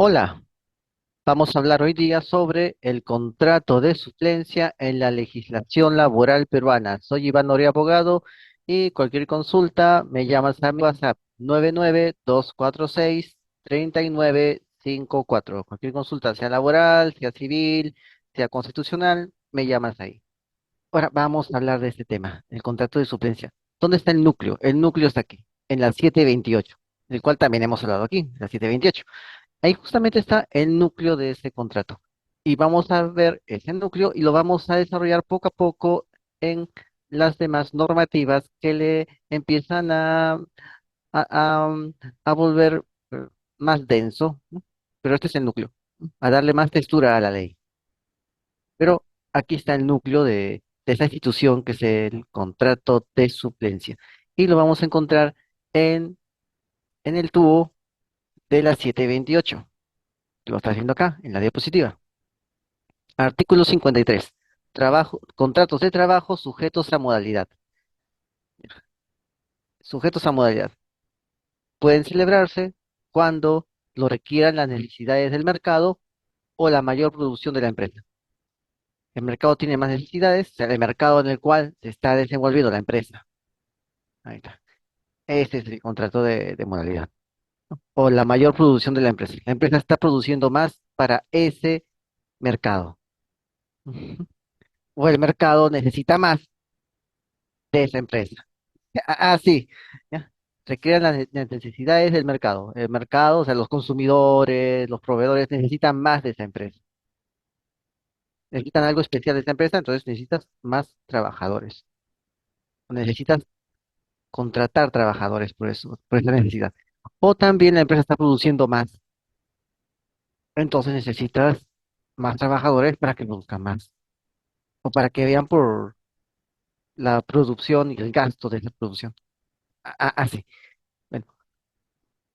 Hola, vamos a hablar hoy día sobre el contrato de suplencia en la legislación laboral peruana. Soy Iván Noria, abogado, y cualquier consulta me llamas a mi WhatsApp 992463954. Cualquier consulta, sea laboral, sea civil, sea constitucional, me llamas ahí. Ahora vamos a hablar de este tema, el contrato de suplencia. ¿Dónde está el núcleo? El núcleo está aquí, en la 728, del cual también hemos hablado aquí, la 728. Ahí justamente está el núcleo de ese contrato. Y vamos a ver ese núcleo y lo vamos a desarrollar poco a poco en las demás normativas que le empiezan a volver más denso, ¿no? Pero este es el núcleo, ¿no? A darle más textura a la ley. Pero aquí está el núcleo de esa institución que es el contrato de suplencia. Y lo vamos a encontrar en, en el tubo de la 728. Lo está haciendo acá, en la diapositiva. Artículo 53. Contratos de trabajo sujetos a modalidad. Sujetos a modalidad. Pueden celebrarse cuando lo requieran las necesidades del mercado o la mayor producción de la empresa. El mercado tiene más necesidades, o sea, el mercado en el cual se está desenvolviendo la empresa. Ahí está. Este es el contrato de modalidad. O la mayor producción de la empresa. La empresa está produciendo más para ese mercado. Ujú. O el mercado necesita más de esa empresa. Sí, ya. Requieren las necesidades del mercado. El mercado, o sea, los consumidores, los proveedores necesitan más de esa empresa. Necesitan algo especial de esa empresa, entonces necesitas más trabajadores. O necesitas contratar trabajadores por eso, por esa necesidad. O también la empresa está produciendo más, entonces necesitas más trabajadores para que produzcan más. O para que vean por la producción y el gasto de esa producción. Así. Bueno,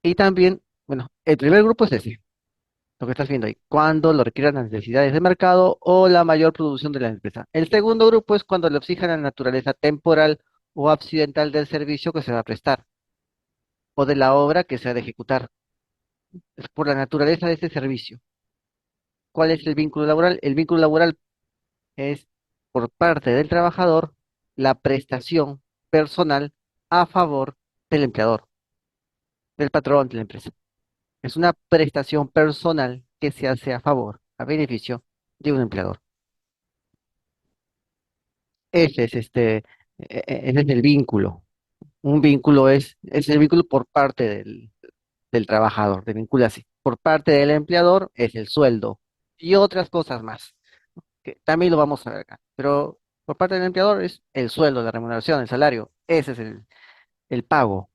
y también, bueno, el primer grupo es ese. Lo que estás viendo ahí, cuando lo requieran las necesidades de mercado o la mayor producción de la empresa. El segundo grupo es cuando le exija la naturaleza temporal o accidental del servicio que se va a prestar o de la obra que se ha de ejecutar. Es por la naturaleza de ese servicio. ¿Cuál es el vínculo laboral? El vínculo laboral es por parte del trabajador la prestación personal a favor del empleador, del patrón de la empresa. Es una prestación personal que se hace a favor, a beneficio de un empleador. Ese es ese es el vínculo. Un vínculo es el vínculo por parte del trabajador, de vincula así. Por parte del empleador es el sueldo y otras cosas más, que también lo vamos a ver acá. Pero por parte del empleador es el sueldo, la remuneración, el salario. Ese es el pago,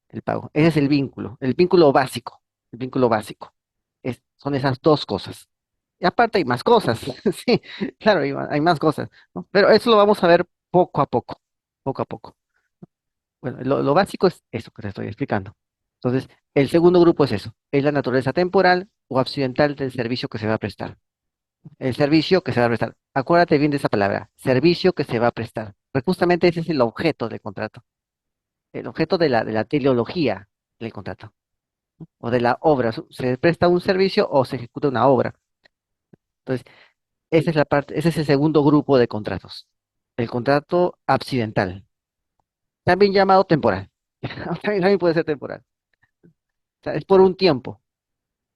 el pago. Ese es el vínculo básico, el vínculo básico. Son esas dos cosas. Y aparte hay más cosas, sí, claro, hay más cosas, ¿no? Pero eso lo vamos a ver poco a poco, poco a poco. Bueno, lo básico es eso que te estoy explicando. Entonces, el segundo grupo es eso, es la naturaleza temporal o accidental del servicio que se va a prestar. El servicio que se va a prestar. Acuérdate bien de esa palabra, servicio que se va a prestar. Pues justamente ese es el objeto del contrato, el objeto de la teleología del contrato o de la obra. Se presta un servicio o se ejecuta una obra. Entonces, esa es la parte, ese es el segundo grupo de contratos. El contrato accidental, también llamado temporal. También puede ser temporal. O sea, es por un tiempo,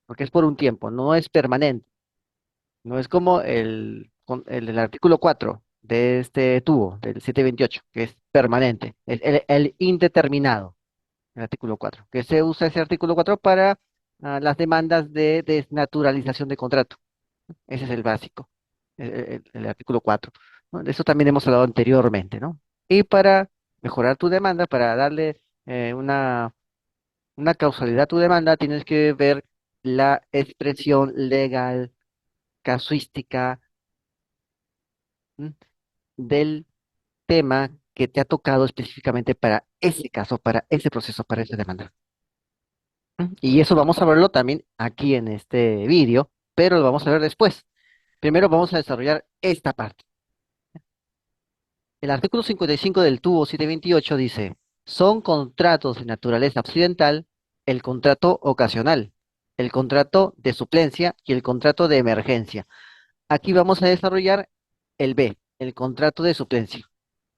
porque es por un tiempo, no es permanente. No es como el del artículo 4 de este tubo, del 728, que es permanente. Es el indeterminado, el artículo 4, que se usa ese artículo 4 para las demandas de desnaturalización de contrato. Ese es el básico, el artículo 4, ¿no? De eso también hemos hablado anteriormente, ¿no? Y para mejorar tu demanda, para darle una causalidad a tu demanda, tienes que ver la expresión legal, casuística, ¿m? del tema que te ha tocado específicamente para ese caso, para ese proceso, para esa demanda. Y eso vamos a verlo también aquí en este vídeo, pero lo vamos a ver después. Primero vamos a desarrollar esta parte. El artículo 55 del tubo 728 dice, son contratos de naturaleza accidental el contrato ocasional. el contrato de suplencia y el contrato de emergencia. Aquí vamos a desarrollar el B, el contrato de suplencia.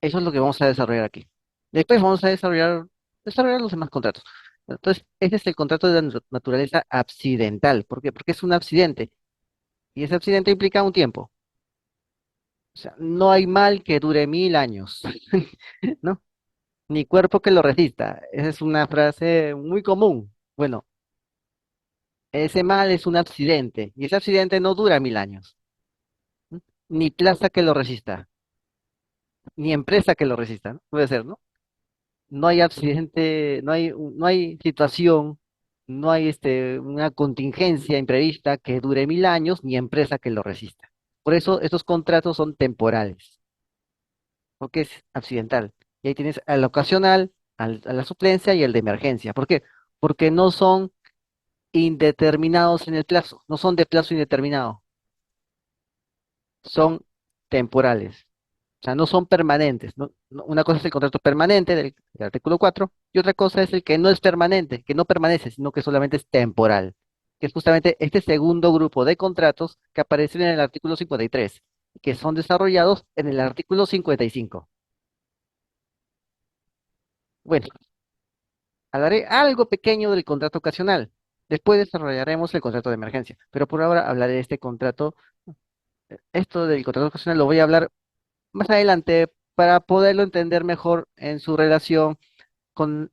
Eso es lo que vamos a desarrollar aquí. Después vamos a desarrollar los demás contratos. Entonces, ese es el contrato de naturaleza accidental. ¿Por qué? Porque es un accidente. Y ese accidente implica un tiempo. O sea, no hay mal que dure 1000 años, ¿no? Ni cuerpo que lo resista. Esa es una frase muy común. Bueno, ese mal es un accidente. Y ese accidente no dura 1000 años. ¿No? Ni plaza que lo resista. Ni empresa que lo resista, ¿no? Puede ser, ¿no? No hay accidente, no hay situación, no hay una contingencia imprevista que dure 1000 años, ni empresa que lo resista. Por eso estos contratos son temporales, porque es accidental. Y ahí tienes al ocasional, a la suplencia y el de emergencia. ¿Por qué? Porque no son indeterminados en el plazo, no son de plazo indeterminado, son temporales. O sea, no son permanentes, ¿no? Una cosa es el contrato permanente del artículo 4 y otra cosa es el que no es permanente, que no permanece, sino que solamente es temporal, que es justamente este segundo grupo de contratos que aparecen en el artículo 53, que son desarrollados en el artículo 55. Bueno, hablaré algo pequeño del contrato ocasional. Después desarrollaremos el contrato de emergencia, pero por ahora hablaré de este contrato. Esto del contrato ocasional lo voy a hablar más adelante para poderlo entender mejor en su relación con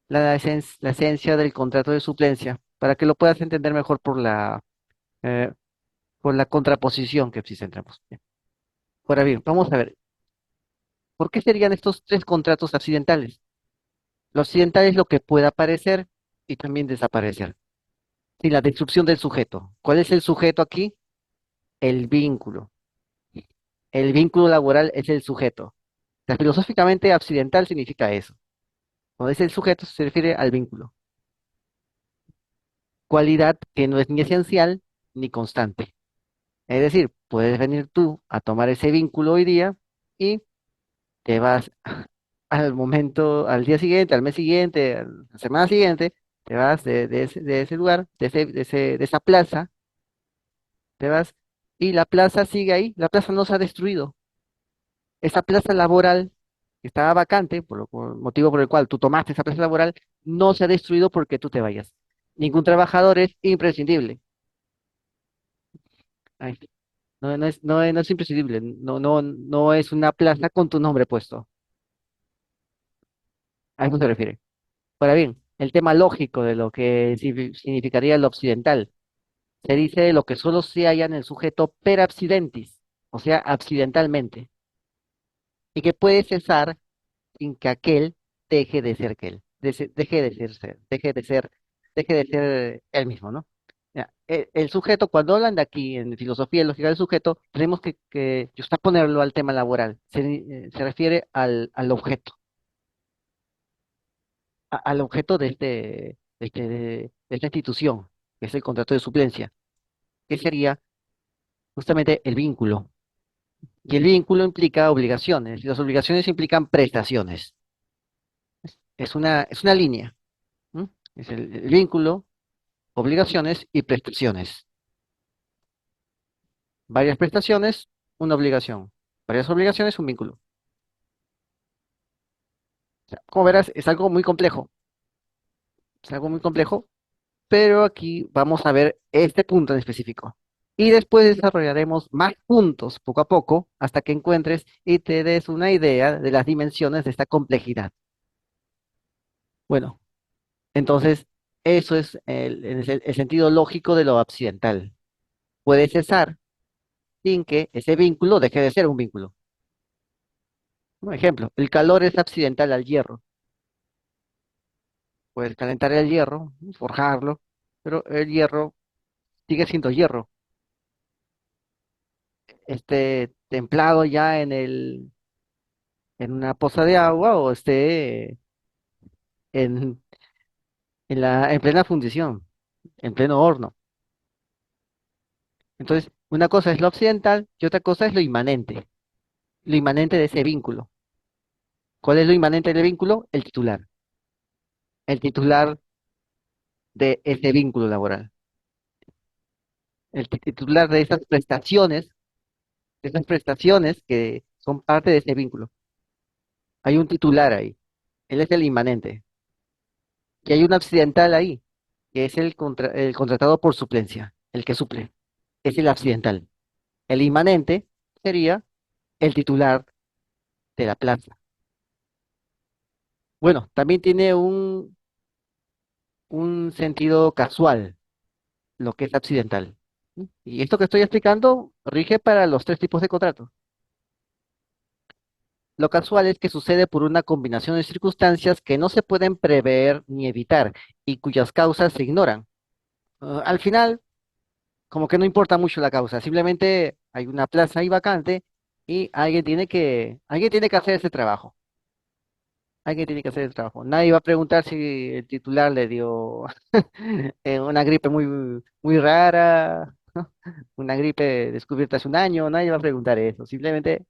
la esencia del contrato de suplencia, para que lo puedas entender mejor eh, por la contraposición que existe entre ambos. Bien. Ahora bien, vamos a ver, ¿por qué serían estos tres contratos accidentales? Lo accidental es lo que puede aparecer y también desaparecer. Sí, la destrucción del sujeto. ¿Cuál es el sujeto aquí? El vínculo. El vínculo laboral es el sujeto. O sea, filosóficamente, accidental significa eso. Cuando es el sujeto, se refiere al vínculo. Cualidad que no es ni esencial ni constante. Es decir, puedes venir tú a tomar ese vínculo hoy día y te vas al momento, al día siguiente, al mes siguiente, a la semana siguiente, te vas de ese lugar, de esa plaza, te vas y la plaza sigue ahí, la plaza no se ha destruido. Esa plaza laboral que estaba vacante, por el motivo por el cual tú tomaste esa plaza laboral, no se ha destruido porque tú te vayas. Ningún trabajador es imprescindible. Ay, no es imprescindible, no es una plaza con tu nombre puesto. A eso se refiere. Ahora bien, el tema lógico de lo que significaría lo occidental, se dice lo que solo se halla en el sujeto per accidentis, o sea, accidentalmente, y que puede cesar sin que aquel deje de ser que él, deje de ser él mismo, ¿no? Ya, el sujeto, cuando hablan de aquí en filosofía y lógica del sujeto, tenemos que ponerlo al tema laboral. Se refiere al objeto de esta institución, que es el contrato de suplencia, que sería justamente el vínculo. Y el vínculo implica obligaciones, y las obligaciones implican prestaciones. Es una línea. ¿M? Es el vínculo, obligaciones y prestaciones. Varias prestaciones, una obligación. Varias obligaciones, un vínculo. O sea, como verás, es algo muy complejo, pero aquí vamos a ver este punto en específico. Y después desarrollaremos más puntos poco a poco hasta que encuentres y te des una idea de las dimensiones de esta complejidad. Bueno, entonces eso es el sentido lógico de lo accidental. Puede cesar sin que ese vínculo deje de ser un vínculo. Un ejemplo, el calor es accidental al hierro. Puedes calentar el hierro, forjarlo, pero el hierro sigue siendo hierro. Templado ya en una poza de agua o en, en plena fundición, en pleno horno. Entonces, una cosa es lo occidental y otra cosa es lo inmanente de ese vínculo. ¿Cuál es lo inmanente del vínculo? El titular de ese vínculo laboral. El titular de esas prestaciones que son parte de ese vínculo. Hay un titular ahí, él es el inmanente. Y hay un accidental ahí, que es el contratado por suplencia, el que suple. Es el accidental. El inmanente sería el titular de la plaza. Bueno, también tiene un sentido casual, lo que es accidental. Y esto que estoy explicando rige para los tres tipos de contratos. Lo casual es que sucede por una combinación de circunstancias que no se pueden prever ni evitar y cuyas causas se ignoran. Al final, como que no importa mucho la causa, simplemente hay una plaza ahí vacante y alguien tiene que hacer ese trabajo. Alguien tiene que hacer el trabajo. Nadie va a preguntar si el titular le dio una gripe muy rara, una gripe descubierta hace un año. Nadie va a preguntar eso. Simplemente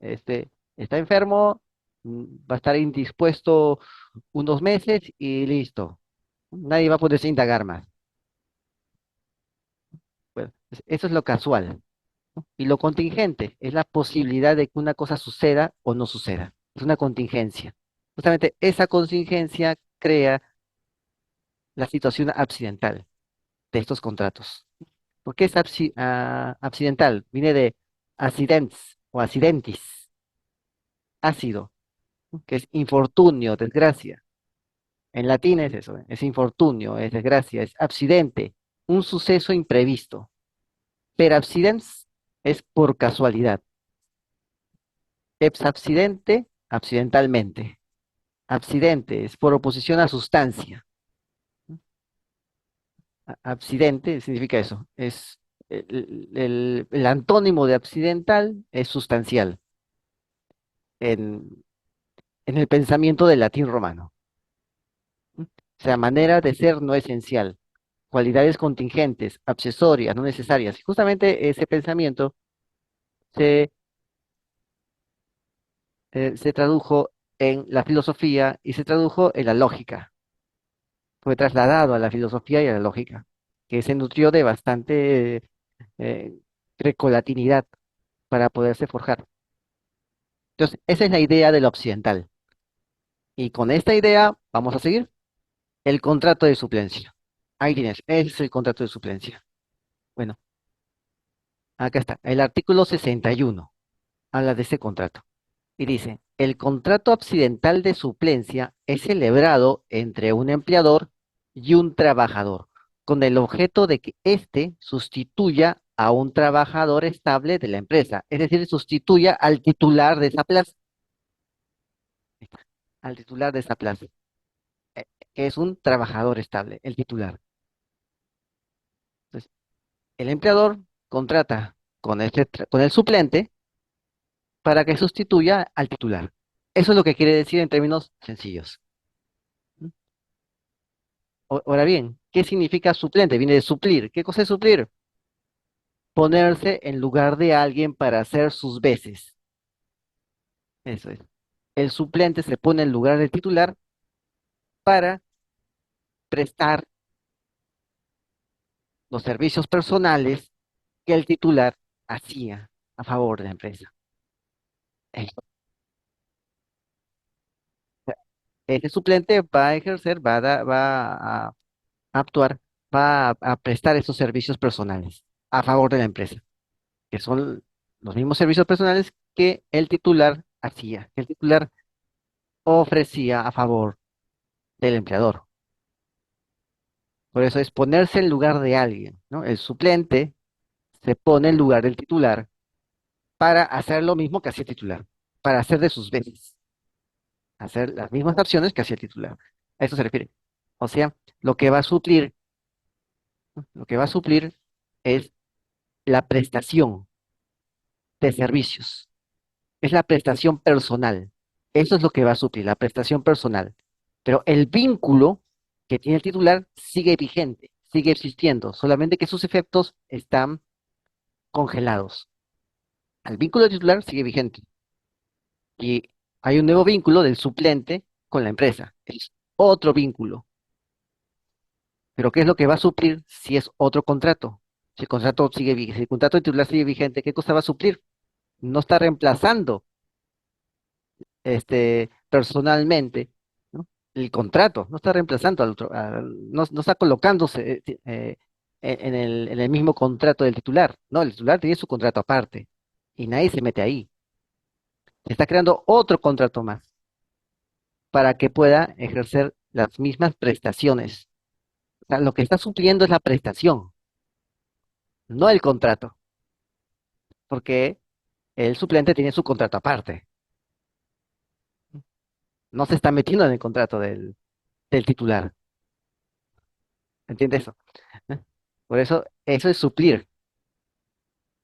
está enfermo, va a estar indispuesto unos meses y listo. Nadie va a poderse indagar más. Bueno, eso es lo casual. Y lo contingente es la posibilidad de que una cosa suceda o no suceda. Es una contingencia. Justamente esa contingencia crea la situación accidental de estos contratos. ¿Por qué es accidental? Viene de accidents o accidentis, ácido, ¿no? Que es infortunio, desgracia. En latín es eso, es infortunio, es desgracia, es accidente, un suceso imprevisto. Per accidens es por casualidad. Ex accidente, accidentalmente. Accidente es por oposición a sustancia. Accidente significa eso. Es el antónimo de accidental es sustancial en, en el pensamiento del latín romano. O sea, manera de ser no esencial, cualidades contingentes, accesorias, no necesarias. Y justamente ese pensamiento se, se tradujo en la filosofía y se tradujo en la lógica. Fue trasladado a la filosofía y a la lógica, que se nutrió de bastante eh, grecolatinidad para poderse forjar. Entonces, esa es la idea de lo occidental. Y con esta idea vamos a seguir el contrato de suplencia. Ahí tienes, ese es el contrato de suplencia. Bueno, acá está. El artículo 61 habla de ese contrato. Y dice, el contrato accidental de suplencia es celebrado entre un empleador y un trabajador, con el objeto de que éste sustituya a un trabajador estable de la empresa, es decir, sustituya al titular de esa plaza, al titular de esa plaza, que es un trabajador estable, el titular. Entonces, el empleador contrata con el suplente para que sustituya al titular. Eso es lo que quiere decir en términos sencillos. Ahora bien, ¿qué significa suplente? Viene de suplir. ¿Qué cosa es suplir? Ponerse en lugar de alguien para hacer sus veces. Eso es. El suplente se pone en lugar del titular para prestar los servicios personales que el titular hacía a favor de la empresa. Eh, Ese suplente va a ejercer, va a actuar, va a prestar esos servicios personales a favor de la empresa, que son los mismos servicios personales que el titular hacía, que el titular ofrecía a favor del empleador. Por eso es ponerse en lugar de alguien, ¿no? El suplente se pone en lugar del titular para hacer lo mismo que hacía el titular, para hacer de sus veces, hacer las mismas acciones que hacía el titular. A eso se refiere. O sea, lo que va a suplir, ¿no? Lo que va a suplir es la prestación de servicios, es la prestación personal. Eso es lo que va a suplir, la prestación personal. Pero el vínculo que tiene el titular sigue vigente, sigue existiendo, solamente que sus efectos están congelados. El vínculo titular sigue vigente y hay un nuevo vínculo del suplente con la empresa. Es otro vínculo. Pero ¿qué es lo que va a suplir si es otro contrato? Si el contrato si el contrato de titular sigue vigente, ¿qué cosa va a suplir? No está reemplazando personalmente, ¿no? El contrato, no está reemplazando al otro, no está colocándose en el mismo contrato del titular. No, el titular tiene su contrato aparte y nadie se mete ahí. Se está creando otro contrato más para que pueda ejercer las mismas prestaciones. O sea, lo que está supliendo es la prestación, no el contrato, porque el suplente tiene su contrato aparte. No se está metiendo en el contrato del titular. ¿Entiendes eso? ¿Eh? Por eso, eso es suplir.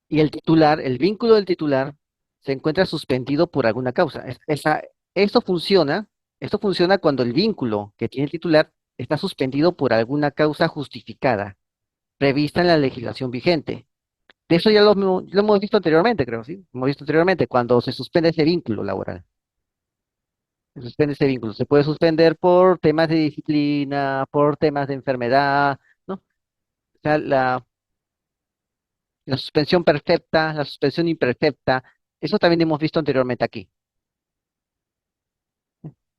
Y el titular, el vínculo del titular, se encuentra suspendido por alguna causa. Esto funciona, esto funciona cuando el vínculo que tiene el titular está suspendido por alguna causa justificada, prevista en la legislación vigente. De eso ya lo hemos visto anteriormente, creo, ¿sí? Hemos visto anteriormente, cuando se suspende ese vínculo laboral. Se suspende ese vínculo. Se puede suspender por temas de disciplina, por temas de enfermedad, ¿no? O sea, la suspensión perfecta, la suspensión imperfecta, eso también hemos visto anteriormente aquí.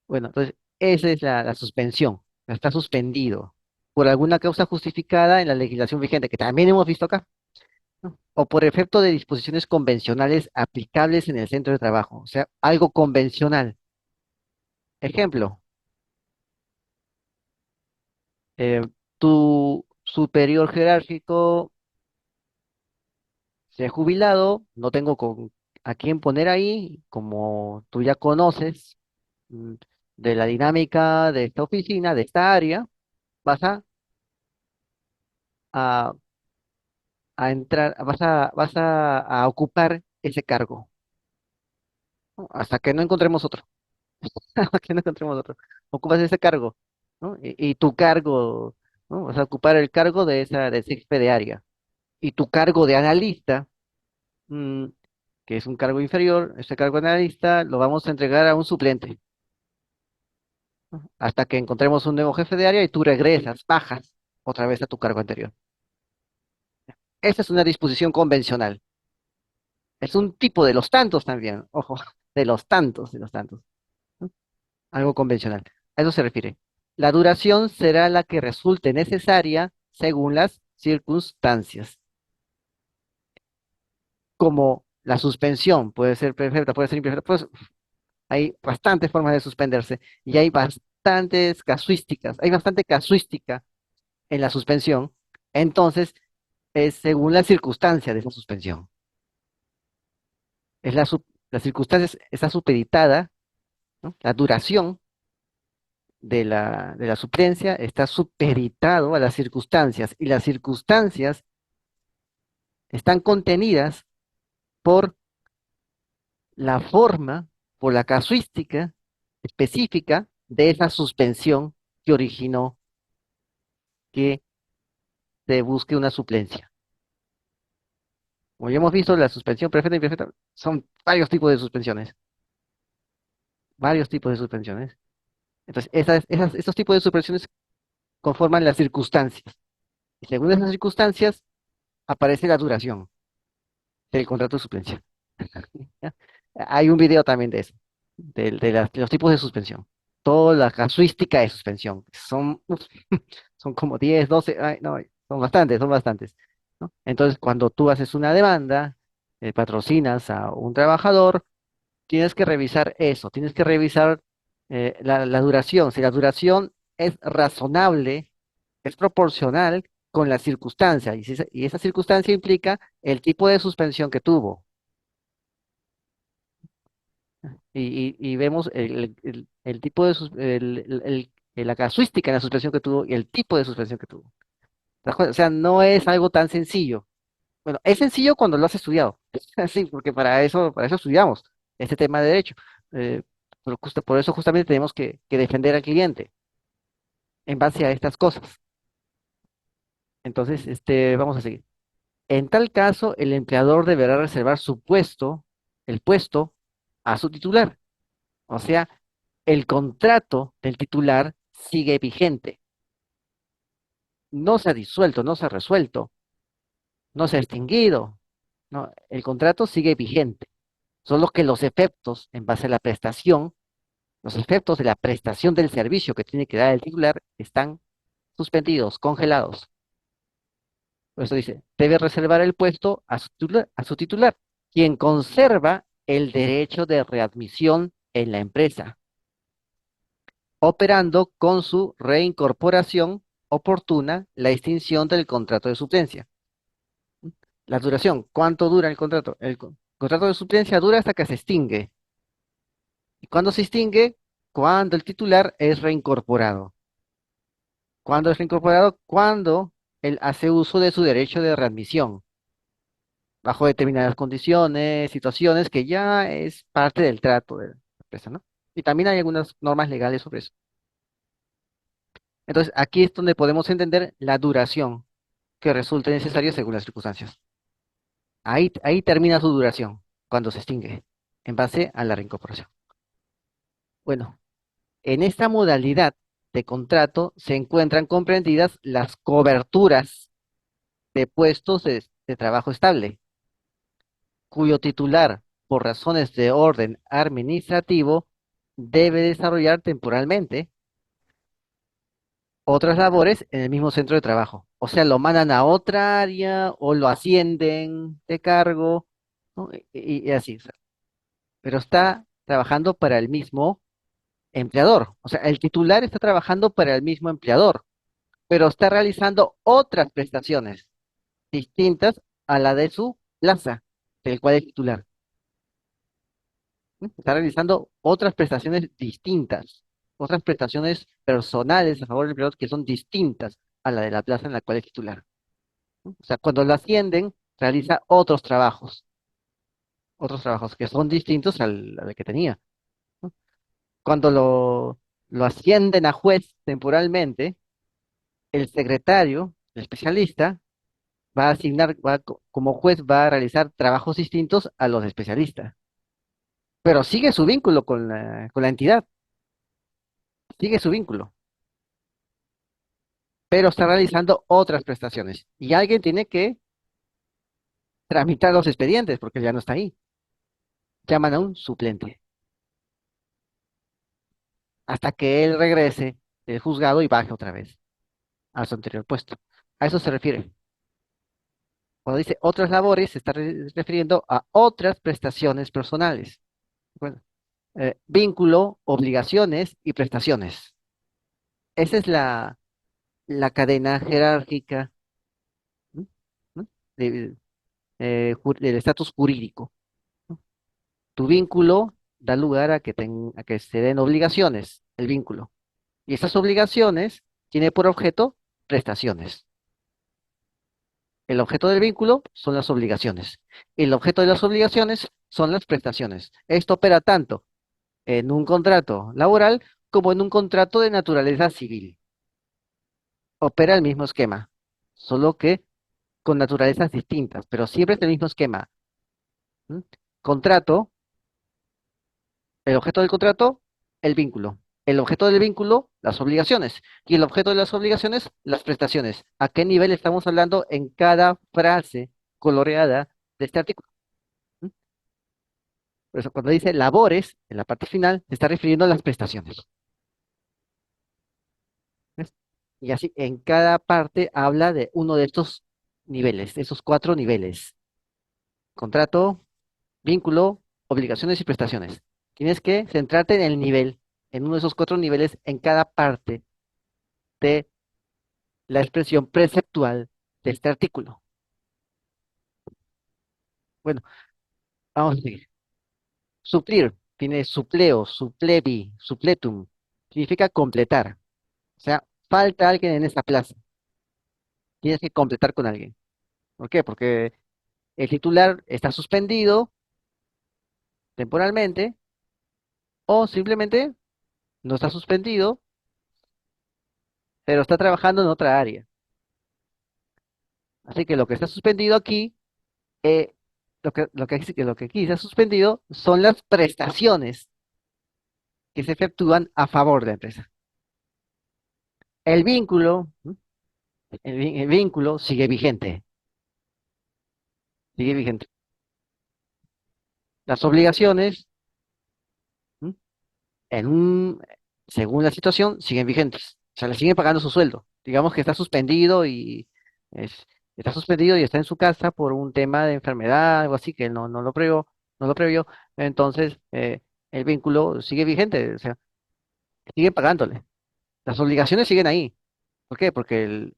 Bueno, entonces, esa es la suspensión, está suspendido por alguna causa justificada en la legislación vigente, que también hemos visto acá, ¿no? O por efecto de disposiciones convencionales aplicables en el centro de trabajo, o sea, algo convencional. Ejemplo, eh, tu superior jerárquico se ha jubilado, no tengo a quién poner ahí, como tú ya conoces mm, de la dinámica de esta oficina, de esta área, vas a, a entrar, a ocupar ese cargo, ¿no? Hasta que no encontremos otro, hasta que no encontremos otro. Ocupas ese cargo, ¿no? Y tu cargo, ¿no? Vas a ocupar el cargo de ese jefe de área. Y tu cargo de analista, mm, que es un cargo inferior, ese cargo de analista lo vamos a entregar a un suplente, ¿no? Hasta que encontremos un nuevo jefe de área y tú regresas, bajas otra vez a tu cargo anterior. Esa es una disposición convencional. Es un tipo de los tantos también, ojo, de los tantos, ¿no? Algo convencional. A eso se refiere. La duración será la que resulte necesaria según las circunstancias, como la suspensión puede ser perfecta, puede ser imperfecta, pues hay bastantes formas de suspenderse y hay bastante casuística en la suspensión, entonces es según la circunstancia de esa suspensión. La circunstancia está supeditada, ¿no? La duración de la suplencia está supeditado a las circunstancias y las circunstancias están contenidas por la forma, por la casuística específica de esa suspensión que originó que se busque una suplencia. Como ya hemos visto, la suspensión perfecta e imperfecta son varios tipos de suspensiones. Entonces, esos tipos de suspensiones conforman las circunstancias. Y según esas circunstancias, aparece la duración del contrato de suplencia. ¿Ya? Hay un video también de eso, de los tipos de suspensión. Toda la casuística de suspensión. Son como 10 12 ay, no, son bastantes, ¿no? Entonces, cuando tú haces una demanda, patrocinas a un trabajador, tienes que revisar eso, tienes que revisar la duración. Si la duración es razonable, es proporcional con la circunstancia, y esa circunstancia implica el tipo de suspensión que tuvo. Y vemos el tipo de la casuística en la suspensión que tuvo y el tipo de suspensión que tuvo. ¿Te das cuenta? O sea, no es algo tan sencillo. Bueno, es sencillo cuando lo has estudiado. Sí, porque para eso estudiamos este tema de derecho. Eh, por eso justamente tenemos que defender al cliente en base a estas cosas. Entonces, vamos a seguir. En tal caso, el empleador deberá reservar el puesto, a su titular. O sea, el contrato del titular sigue vigente. No se ha disuelto, no se ha resuelto. no se ha extinguido, ¿no? El contrato sigue vigente, solo que los efectos en base a la prestación, los efectos de la prestación del servicio que tiene que dar el titular están suspendidos, congelados. Por eso dice, debe reservar el puesto a su titular, quien conserva el derecho de readmisión en la empresa, operando con su reincorporación oportuna la extinción del contrato de suplencia. La duración, ¿cuánto dura el contrato? Contrato de suplencia dura hasta que se extingue. ¿Y cuándo se extingue? Cuando el titular es reincorporado. ¿Cuándo es reincorporado? Cuando él hace uso de su derecho de readmisión, bajo determinadas condiciones, situaciones que ya es parte del trato de la empresa, ¿no? Y también hay algunas normas legales sobre eso. Entonces, aquí es donde podemos entender la duración que resulte necesaria según las circunstancias. Ahí termina su duración, cuando se extingue, en base a la reincorporación. Bueno, en esta modalidad de contrato se encuentran comprendidas las coberturas de puestos de trabajo estable, cuyo titular, por razones de orden administrativo, debe desarrollar temporalmente otras labores en el mismo centro de trabajo. O sea, lo mandan a otra área o lo ascienden de cargo, ¿no? Y así, o sea, pero está trabajando para el mismo empleador. O sea, el titular está trabajando para el mismo empleador, pero está realizando otras prestaciones distintas a la de su plaza, del cual es titular. ¿Sí? Está realizando otras prestaciones distintas, otras prestaciones personales a favor del empleador que son distintas a la de la plaza en la cual es titular. ¿Sí? O sea, cuando lo ascienden, realiza otros trabajos que son distintos al que tenía. ¿No? Cuando lo ascienden a juez temporalmente, el secretario, el especialista, va a asignar, como juez, va a realizar trabajos distintos a los de especialista, pero sigue su vínculo con la entidad, sigue su vínculo, pero está realizando otras prestaciones. Y alguien tiene que tramitar los expedientes porque ya no está ahí. Llaman a un suplente hasta que él regrese del juzgado y baje otra vez a su anterior puesto. A eso se refiere. Cuando dice otras labores, se está refiriendo a otras prestaciones personales. Bueno, vínculo, obligaciones y prestaciones. Esa es la cadena jerárquica, ¿no? ¿no? de- del estatus jurídico, ¿no? Tu vínculo da lugar a que se den obligaciones, el vínculo. Y esas obligaciones tiene por objeto prestaciones. El objeto del vínculo son las obligaciones. El objeto de las obligaciones son las prestaciones. Esto opera tanto en un contrato laboral como en un contrato de naturaleza civil. Opera el mismo esquema, solo que con naturalezas distintas, pero siempre es el mismo esquema. ¿M? Contrato, el objeto del contrato, el vínculo. El objeto del vínculo, las obligaciones. Y el objeto de las obligaciones, las prestaciones. ¿A qué nivel estamos hablando en cada frase coloreada de este artículo? ¿M? Por eso cuando dice labores, en la parte final, se está refiriendo a las prestaciones. ¿Ves? Y así, en cada parte habla de uno de estos niveles, de esos cuatro niveles. Contrato, vínculo, obligaciones y prestaciones. Tienes que centrarte en el nivel, en uno de esos cuatro niveles, en cada parte de la expresión preceptual de este artículo. Bueno, vamos a seguir. Suplir, tiene supleo, suplevi, supletum, significa completar. O sea, falta alguien en esta plaza. Tienes que completar con alguien. ¿Por qué? Porque el titular está suspendido temporalmente o simplemente no está suspendido, pero está trabajando en otra área. Así que lo que está suspendido aquí, eh, lo que aquí se ha suspendido son las prestaciones que se efectúan a favor de la empresa. El vínculo, ¿no? El vínculo sigue vigente. sigue vigente. Las obligaciones, ¿m? en un, según la situación, siguen vigentes. O sea, le siguen pagando su sueldo. Digamos que está suspendido es, está suspendido y está en su casa por un tema de enfermedad, algo así, que él no lo previó, no lo previó. Entonces, el vínculo sigue vigente, o sea, siguen pagándole. Las obligaciones siguen ahí. ¿Por qué? Porque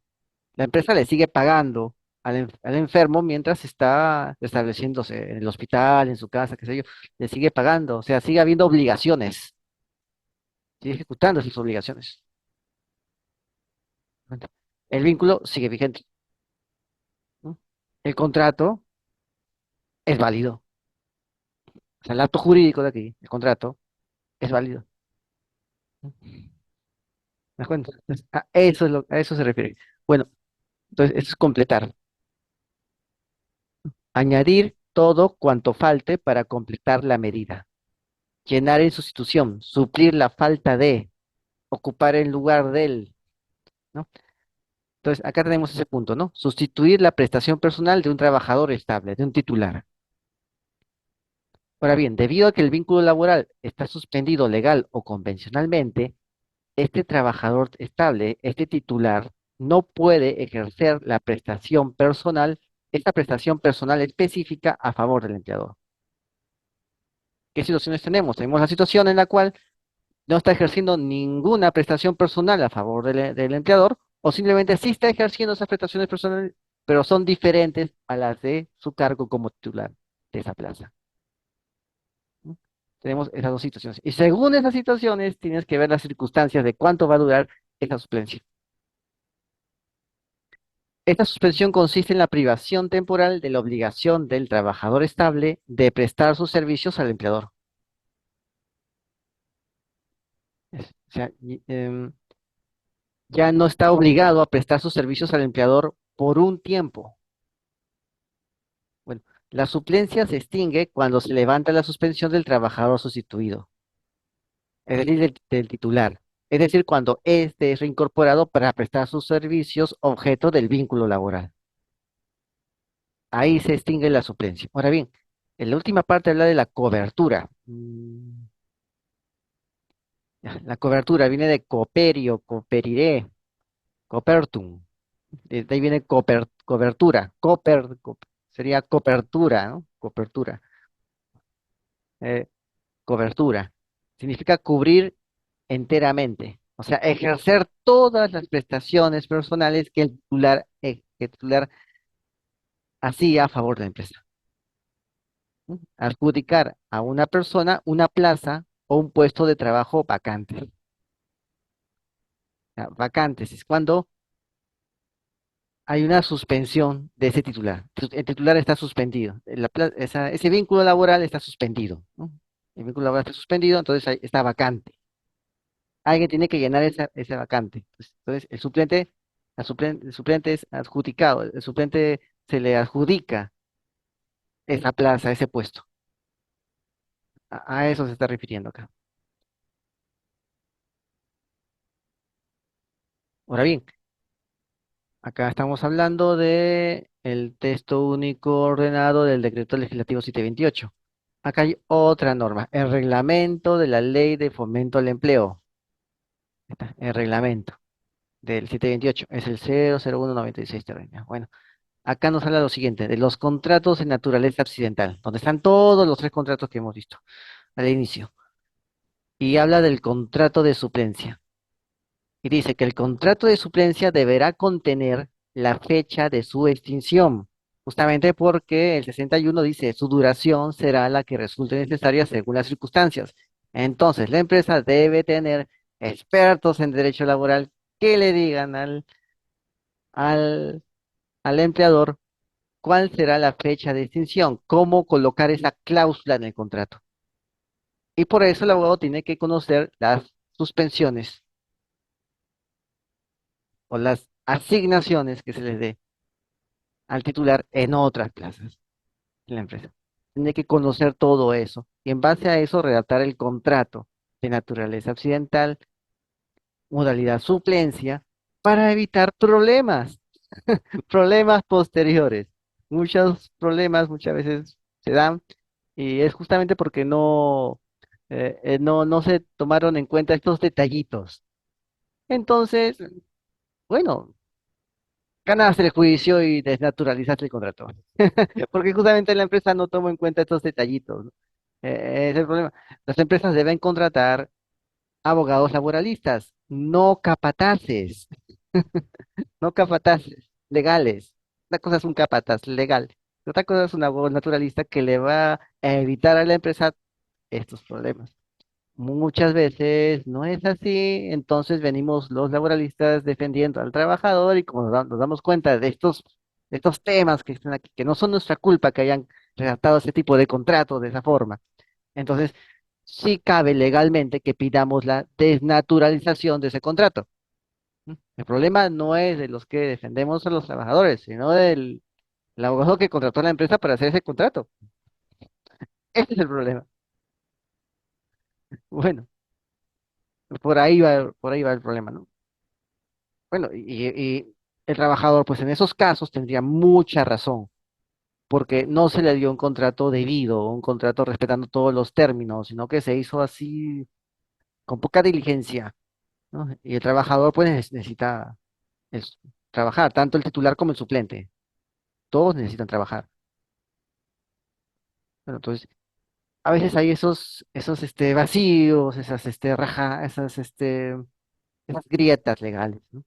la empresa le sigue pagando al enfermo mientras está estableciéndose en el hospital, en su casa, qué sé yo, le sigue pagando, o sea, sigue habiendo obligaciones, sigue ejecutando sus obligaciones. El vínculo sigue vigente, ¿no? El contrato es válido, o sea, el acto jurídico de aquí, el contrato, es válido. ¿No? ¿Me das cuenta? Entonces, a eso se refiere. Bueno, entonces, eso es completar. Añadir todo cuanto falte para completar la medida. Llenar en sustitución, suplir la falta de, ocupar el lugar del, ¿no? Entonces, acá tenemos ese punto, ¿no? Sustituir la prestación personal de un trabajador estable, de un titular. Ahora bien, debido a que el vínculo laboral está suspendido legal o convencionalmente, este trabajador estable, este titular, no puede ejercer la prestación personal, esta prestación personal específica a favor del empleador. ¿Qué situaciones tenemos? Tenemos la situación en la cual no está ejerciendo ninguna prestación personal a favor del empleador, o simplemente sí está ejerciendo esas prestaciones personales, pero son diferentes a las de su cargo como titular de esa plaza. ¿No? Tenemos esas dos situaciones. Y según esas situaciones, tienes que ver las circunstancias de cuánto va a durar esa suplencia. Esta suspensión consiste en la privación temporal de la obligación del trabajador estable de prestar sus servicios al empleador. O sea, ya no está obligado a prestar sus servicios al empleador por un tiempo. Bueno, la suplencia se extingue cuando se levanta la suspensión del trabajador sustituido, es decir, del titular. Es decir, cuando éste es reincorporado para prestar sus servicios objeto del vínculo laboral. Ahí se extingue la suplencia. Ahora bien, en la última parte habla de la cobertura. Ya, la cobertura viene de cooperio, cooperire, copertum. De ahí viene cobertura. Sería cobertura, ¿no? Cobertura. Eh, cobertura. Significa cubrir enteramente. O sea, ejercer todas las prestaciones personales que el titular hacía a favor de la empresa. ¿No? Adjudicar a una persona una plaza o un puesto de trabajo vacante. Ya, vacantes es cuando hay una suspensión de ese titular. El titular está suspendido. Ese vínculo laboral está suspendido, ¿no? El vínculo laboral está suspendido, entonces está vacante. Alguien tiene que llenar esa vacante. Entonces, el suplente es adjudicado, el suplente se le adjudica esa plaza, ese puesto. A eso se está refiriendo acá. Ahora bien, acá estamos hablando de el texto único ordenado del decreto legislativo 728. Acá hay otra norma, el reglamento de la ley de fomento al empleo. Está, el reglamento del 728 es el 00196 terreno. Bueno, acá nos habla lo siguiente, de los contratos de naturaleza accidental, donde están todos los tres contratos que hemos visto al inicio. Y habla del contrato de suplencia. Y dice que el contrato de suplencia deberá contener la fecha de su extinción, justamente porque el 61 dice su duración será la que resulte necesaria según las circunstancias. Entonces, la empresa debe tener expertos en derecho laboral que le digan al, al empleador cuál será la fecha de extinción, cómo colocar esa cláusula en el contrato. Y por eso el abogado tiene que conocer las suspensiones o las asignaciones que se les dé al titular en otras plazas en la empresa. Tiene que conocer todo eso y en base a eso redactar el contrato de naturaleza accidental, modalidad suplencia, para evitar problemas, problemas posteriores. Muchos problemas muchas veces se dan y es justamente porque no se tomaron en cuenta estos detallitos. Entonces, bueno, ganaste el juicio y desnaturalizaste el contrato. Porque justamente la empresa no tomó en cuenta estos detallitos, ¿no? Es el problema. Las empresas deben contratar abogados laboralistas, no capataces, no capataces legales. Una cosa es un capataz legal, otra cosa es un abogado naturalista que le va a evitar a la empresa estos problemas. Muchas veces no es así, entonces venimos los laboralistas defendiendo al trabajador y como nos damos cuenta de estos temas que están aquí, que no son nuestra culpa que hayan redactado ese tipo de contratos de esa forma. Entonces, sí cabe legalmente que pidamos la desnaturalización de ese contrato. ¿M? El problema no es de los que defendemos a los trabajadores, sino del el abogado que contrató a la empresa para hacer ese contrato. Ese es el problema. Bueno, por ahí va el problema, ¿no? Bueno, y el trabajador, pues en esos casos tendría mucha razón, porque no se le dio un contrato debido, un contrato respetando todos los términos, sino que se hizo así con poca diligencia, ¿no? Y el trabajador, pues necesita es, trabajar, tanto el titular como el suplente, todos necesitan trabajar. Bueno, entonces, a veces hay esos vacíos, esas grietas legales, ¿no?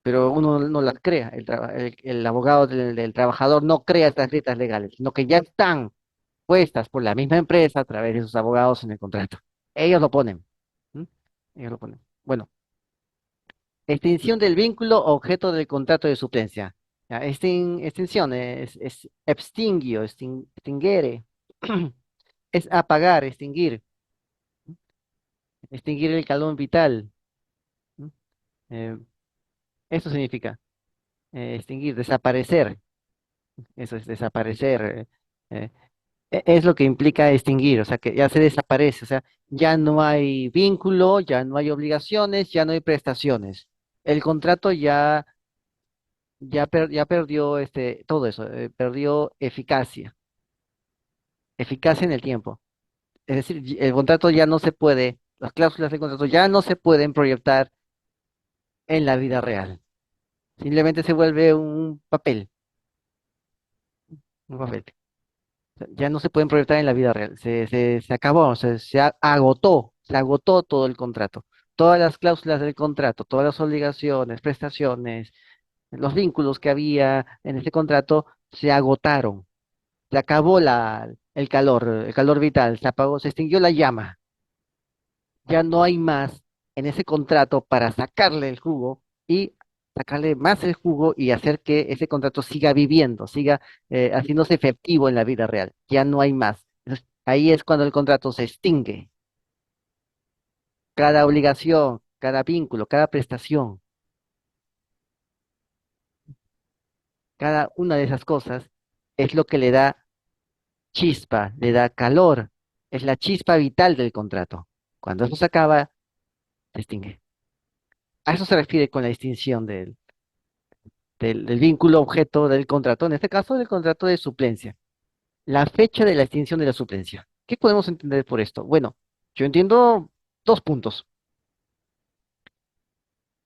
Pero uno no las crea, el abogado del trabajador no crea estas grietas legales, sino que ya están puestas por la misma empresa a través de sus abogados en el contrato. Ellos lo ponen. ¿M? Ellos lo ponen. Bueno, extinción del vínculo objeto del contrato de suplencia. Ya, extinción es extingio, extinguere, es apagar, extinguir, extinguir el calor vital. ¿M? Eh, Eso significa extinguir, desaparecer. Eso es desaparecer. eh, es lo que implica extinguir, o sea, que ya se desaparece, o sea, ya no hay vínculo, ya no hay obligaciones, ya no hay prestaciones. El contrato ya perdió todo eso, perdió eficacia en el tiempo. Es decir, el contrato ya no se puede, las cláusulas del contrato ya no se pueden proyectar en la vida real. Simplemente se vuelve un papel. Ya no se pueden proyectar en la vida real. Se acabó, agotó, se agotó todo el contrato. Todas las cláusulas del contrato, todas las obligaciones, prestaciones, los vínculos que había en ese contrato se agotaron. Se acabó el calor vital, se apagó, se extinguió la llama. Ya no hay más en ese contrato para sacarle el jugo y sacarle más el jugo y hacer que ese contrato siga viviendo, siga haciéndose efectivo en la vida real. Ya no hay más. Entonces, ahí es cuando el contrato se extingue. Cada obligación, cada vínculo, cada prestación, cada una de esas cosas es lo que le da chispa, le da calor. Es la chispa vital del contrato. Cuando eso se acaba, se extingue. A eso se refiere con la extinción del vínculo objeto del contrato, en este caso del contrato de suplencia. La fecha de la extinción de la suplencia. ¿Qué podemos entender por esto? Bueno, yo entiendo dos puntos.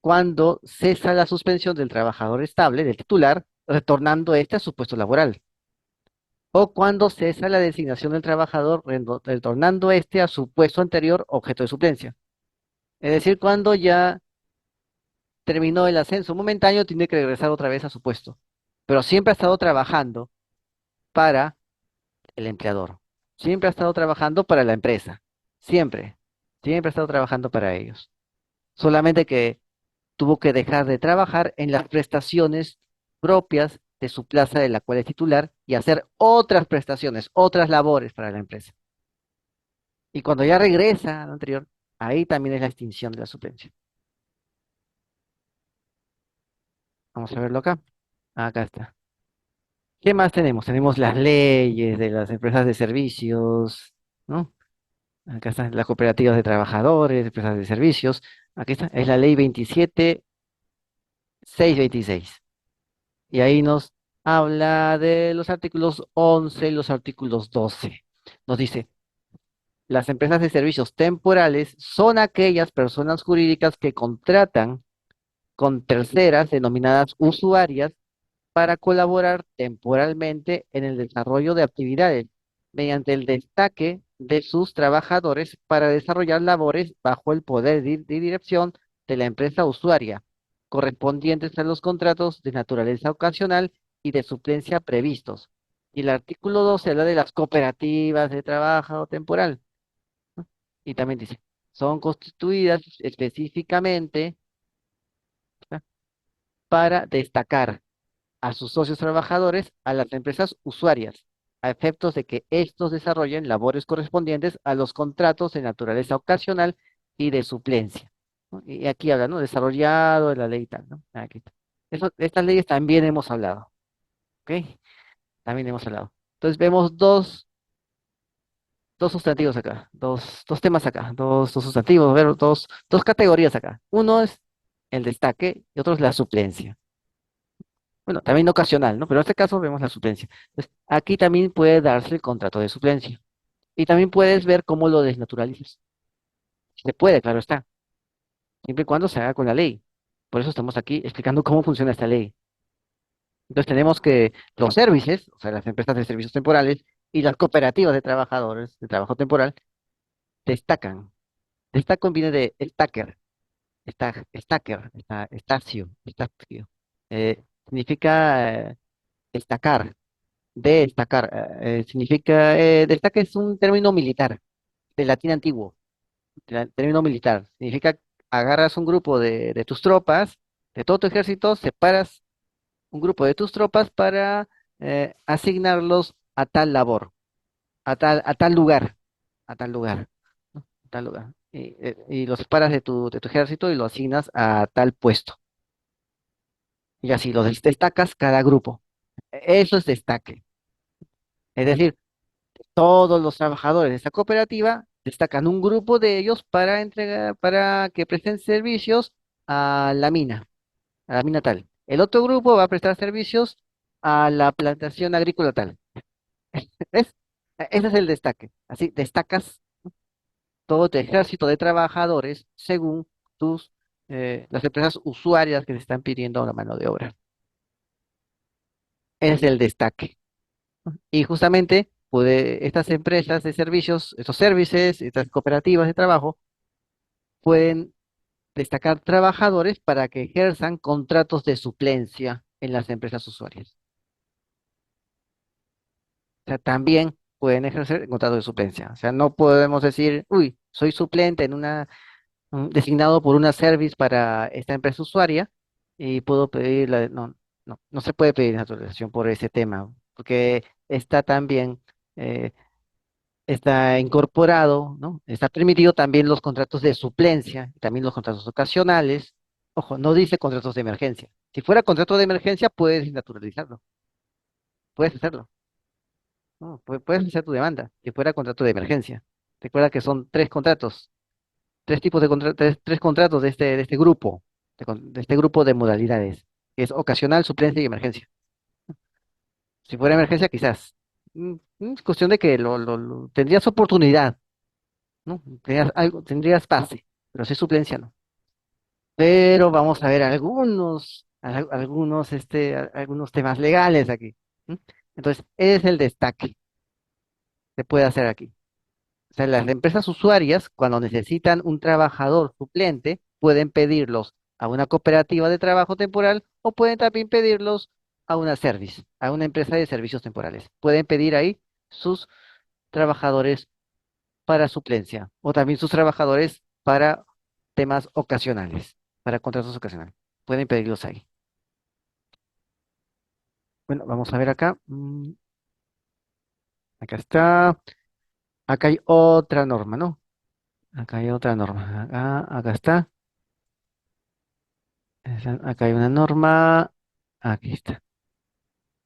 Cuando cesa la suspensión del trabajador estable, del titular, retornando éste a su puesto laboral. O cuando cesa la designación del trabajador, retornando éste a su puesto anterior, objeto de suplencia. Es decir, cuando ya terminó el ascenso momentáneo, tiene que regresar otra vez a su puesto. Pero siempre ha estado trabajando para el empleador. Siempre ha estado trabajando para la empresa. Siempre. Siempre ha estado trabajando para ellos. Solamente que tuvo que dejar de trabajar en las prestaciones propias de su plaza de la cual es titular y hacer otras prestaciones, otras labores para la empresa. Y cuando ya regresa a lo anterior, ahí también es la extinción de la suplencia. Vamos a verlo acá. Acá está. ¿Qué más tenemos? Tenemos las leyes de las empresas de servicios, ¿no? Acá están las cooperativas de trabajadores, empresas de servicios. Aquí está, es la ley 27.626. Y ahí nos habla de los artículos 11 y los artículos 12. Nos dice, las empresas de servicios temporales son aquellas personas jurídicas que contratan con terceras denominadas usuarias para colaborar temporalmente en el desarrollo de actividades mediante el destaque de sus trabajadores para desarrollar labores bajo el poder de dirección de la empresa usuaria, correspondientes a los contratos de naturaleza ocasional y de suplencia previstos. Y el artículo 12 habla de las cooperativas de trabajo temporal. Y también dice, son constituidas específicamente, ¿verdad?, para destacar a sus socios trabajadores a las empresas usuarias, a efectos de que éstos desarrollen labores correspondientes a los contratos de naturaleza ocasional y de suplencia, ¿no? Y aquí habla, ¿no? Desarrollado de la ley y tal, ¿no? Aquí está. Estas leyes también hemos hablado, ¿ok? También hemos hablado. Entonces vemos dos sustantivos acá, dos temas acá, dos sustantivos, dos categorías acá. Uno es el destaque y otro es la suplencia. Bueno, también ocasional, ¿no? Pero en este caso vemos la suplencia. Entonces, aquí también puede darse el contrato de suplencia. Y también puedes ver cómo lo desnaturalizas. Se puede, claro está, siempre y cuando se haga con la ley. Por eso estamos aquí explicando cómo funciona esta ley. Entonces tenemos que los servicios, o sea, las empresas de servicios temporales y las cooperativas de trabajadores de trabajo temporal, destacan. Destacan viene de stacker, estacio. Significa destacar. Destacar, significa, destaque es un término militar, del latín antiguo, término militar. Significa agarras un grupo de tus tropas, de todo tu ejército, separas un grupo de tus tropas para asignarlos a tal labor, a tal lugar, a tal lugar, ¿no? A tal lugar. Y los separas de tu ejército y lo asignas a tal puesto. Y así los destacas cada grupo. Eso es destaque. Es decir, todos los trabajadores de esta cooperativa destacan un grupo de ellos para entregar, para que presten servicios a la mina tal. El otro grupo va a prestar servicios a la plantación agrícola tal. ¿Ves? Ese es el destaque. Así destacas todo tu ejército de trabajadores según las empresas usuarias que te están pidiendo la mano de obra. Ese es el destaque. Y justamente estas empresas de servicios, estos servicios, estas cooperativas de trabajo, pueden destacar trabajadores para que ejerzan contratos de suplencia en las empresas usuarias. O sea, también pueden ejercer contratos de suplencia. O sea, no podemos decir, uy, soy suplente designado por una service para esta empresa usuaria y puedo pedir no, no, no se puede pedir naturalización por ese tema, porque está también está incorporado, ¿no? Está permitido también los contratos de suplencia, y también los contratos ocasionales. Ojo, no dice contratos de emergencia. Si fuera contrato de emergencia, puedes naturalizarlo, puedes hacerlo, ¿no? Puedes hacer tu demanda, si fuera contrato de emergencia. Recuerda que son tres contratos, tres tipos de contratos, tres contratos de este grupo, de este grupo de modalidades, que es ocasional, suplencia y emergencia. Si fuera emergencia, quizás. Es cuestión de que tendrías oportunidad, ¿no? Tendrías pase, pero si es suplencia, no. Pero vamos a ver algunos temas legales aquí. ¿M? Entonces, es el destaque que puede hacer aquí. O sea, las empresas usuarias, cuando necesitan un trabajador suplente, pueden pedirlos a una cooperativa de trabajo temporal o pueden también pedirlos a una service, a una empresa de servicios temporales. Pueden pedir ahí sus trabajadores para suplencia o también sus trabajadores para temas ocasionales, para contratos ocasionales. Pueden pedirlos ahí. Bueno, vamos a ver acá. Acá está. Acá hay otra norma, ¿no? Acá hay otra norma. Acá está. Acá hay una norma. Aquí está.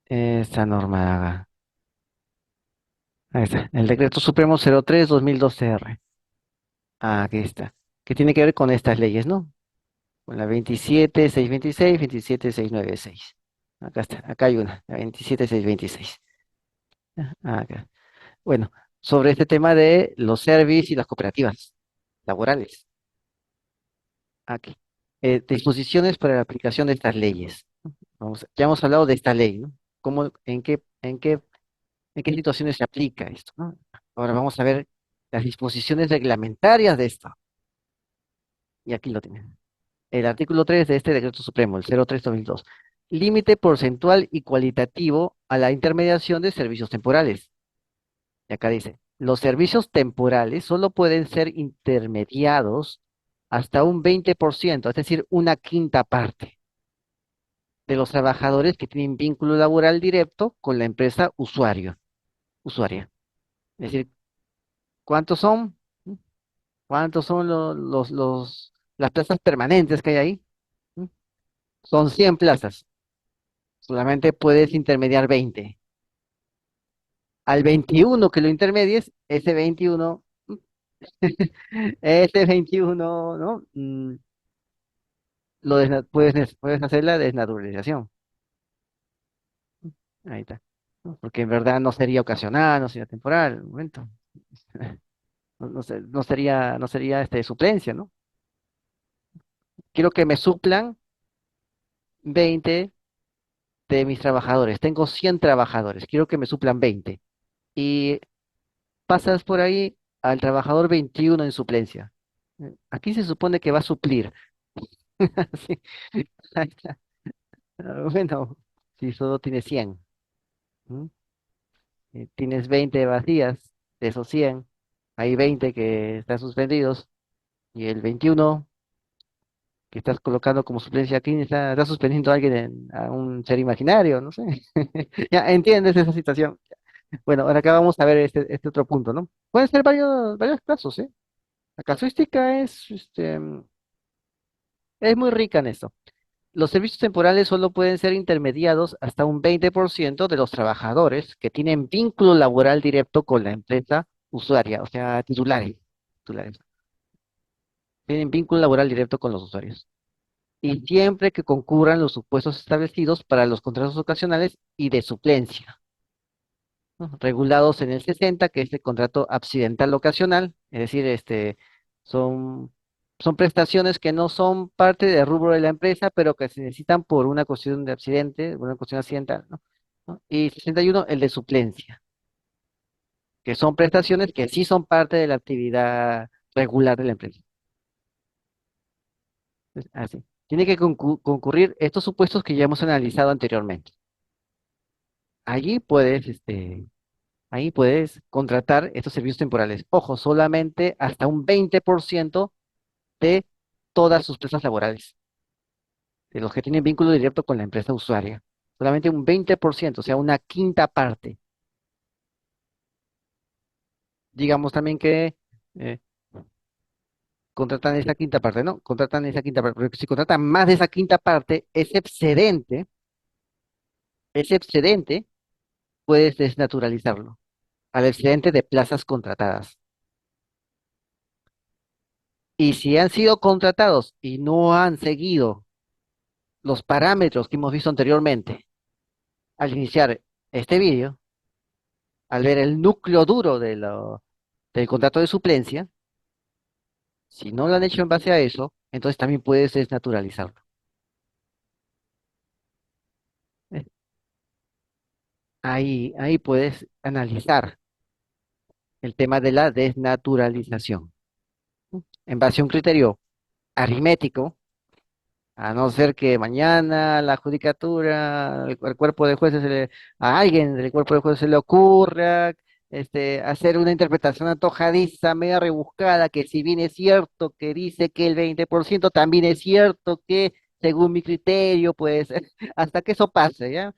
Esta norma de acá. Ahí está. El decreto supremo 03/2012 R. Aquí está. Que tiene que ver con estas leyes, ¿no? Con la 27.626, 27.696. Acá está, acá hay una, la 27626. Acá. Bueno, sobre este tema de los servicios y las cooperativas laborales. Aquí. Disposiciones para la aplicación de estas leyes. Ya hemos hablado de esta ley, ¿no? ¿Cómo, en qué situaciones se aplica esto, ¿no? Ahora vamos a ver las disposiciones reglamentarias de esto. Y aquí lo tienen. El artículo 3 de este decreto supremo, el 03/2002. Límite porcentual y cualitativo a la intermediación de servicios temporales. Y acá dice, los servicios temporales solo pueden ser intermediados hasta un 20%, es decir, una quinta parte de los trabajadores que tienen vínculo laboral directo con la empresa usuaria. Es decir, ¿cuántos son? ¿Cuántos son las plazas permanentes que hay ahí? ¿Mm? Son 100 plazas. Solamente puedes intermediar 20. Al 21 que lo intermedies, ese 21, ese 21, ¿no? Puedes hacer la desnaturalización. Ahí está. ¿No? Porque en verdad no sería ocasional, no sería temporal. Un momento. No sería suplencia, ¿no? Quiero que me suplan 20 de mis trabajadores. Tengo 100 trabajadores. Quiero que me suplan 20. Y pasas por ahí al trabajador 21 en suplencia. Aquí se supone que va a suplir. Sí, ahí está. Bueno, si solo tienes 100, ¿m? Tienes 20 vacías, de esos 100 hay 20 que están suspendidos y el 21 que estás colocando como suplencia aquí está suspendiendo a alguien, a un ser imaginario, no sé. Ya entiendes esa situación. Bueno, ahora acá vamos a ver este otro punto, ¿no? Pueden ser varios casos, ¿eh? La casuística es muy rica en esto. Los servicios temporales solo pueden ser intermediados hasta un 20% de los trabajadores que tienen vínculo laboral directo con la empresa usuaria, o sea, titulares. Tienen vínculo laboral directo con los usuarios. Y siempre que concurran los supuestos establecidos para los contratos ocasionales y de suplencia, ¿no? Regulados en el 60, que es el contrato accidental ocasional, es decir, son, son prestaciones que no son parte del rubro de la empresa, pero que se necesitan por una cuestión de accidente, una cuestión accidental, ¿no? ¿No? Y 61, el de suplencia, que son prestaciones que sí son parte de la actividad regular de la empresa. Es así. Tiene que concurrir estos supuestos que ya hemos analizado anteriormente. Allí puedes, ahí puedes contratar estos servicios temporales. Ojo, solamente hasta un 20% de todas sus plazas laborales, de los que tienen vínculo directo con la empresa usuaria. Solamente un 20%, o sea, una quinta parte. Digamos también que eh, contratan esa quinta parte, ¿no? Contratan esa quinta parte, porque si contratan más de esa quinta parte, ese excedente puedes desnaturalizarlo al excedente de plazas contratadas. Y si han sido contratados y no han seguido los parámetros que hemos visto anteriormente al iniciar este vídeo, al ver el núcleo duro del contrato de suplencia, si no lo han hecho en base a eso, entonces también puedes desnaturalizarlo. Eh, ahí puedes analizar el tema de la desnaturalización, ¿no? En base a un criterio aritmético. A no ser que mañana la judicatura, el cuerpo de jueces, a alguien del cuerpo de jueces se le ocurra hacer una interpretación antojadiza, media rebuscada, que si bien es cierto que dice que el 20%, también es cierto que, según mi criterio, pues, hasta que eso pase, ¿ya?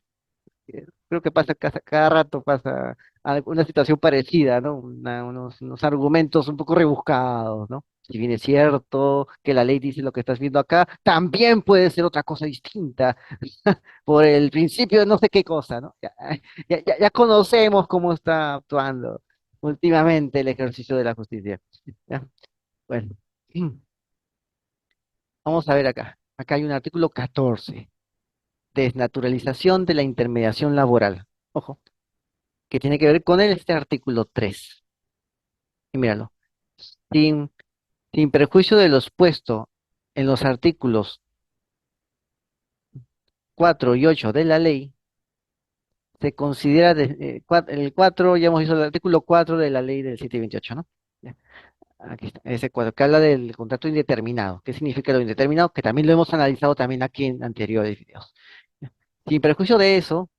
Creo que pasa cada rato, pasa una situación parecida, ¿no? Unos argumentos un poco rebuscados, ¿no? Si bien es cierto que la ley dice lo que estás viendo acá, también puede ser otra cosa distinta por el principio de no sé qué cosa, ¿no? Ya conocemos cómo está actuando últimamente el ejercicio de la justicia. ¿Ya? Bueno, vamos a ver acá. Acá hay un artículo 14. desnaturalización de la intermediación laboral. Ojo, que tiene que ver con este artículo 3. Y míralo. Sin, sin perjuicio de los puestos en los artículos 4 y 8 de la ley, se considera, el 4 ya hemos visto el artículo 4 de la ley del 728, ¿no? Ya, aquí está, ese 4 que habla del contrato indeterminado. ¿Qué significa lo indeterminado? Que también lo hemos analizado también aquí en anteriores videos. Ya. Sin perjuicio de eso,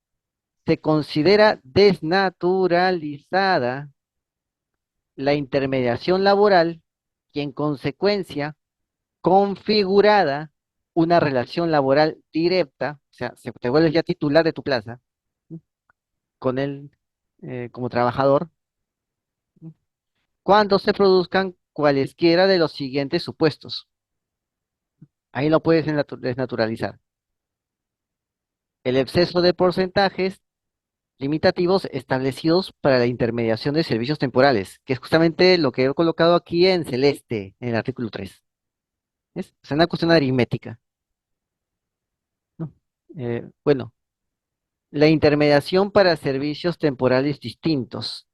se considera desnaturalizada la intermediación laboral y en consecuencia configurada una relación laboral directa, o sea, se te vuelves ya titular de tu plaza, ¿sí? Con él como trabajador, ¿sí? Cuando se produzcan cualesquiera de los siguientes supuestos. Ahí lo puedes desnaturalizar. El exceso de porcentajes limitativos establecidos para la intermediación de servicios temporales, que es justamente lo que he colocado aquí en celeste, en el artículo 3. Es una cuestión aritmética, ¿no? Bueno, la intermediación para servicios temporales distintos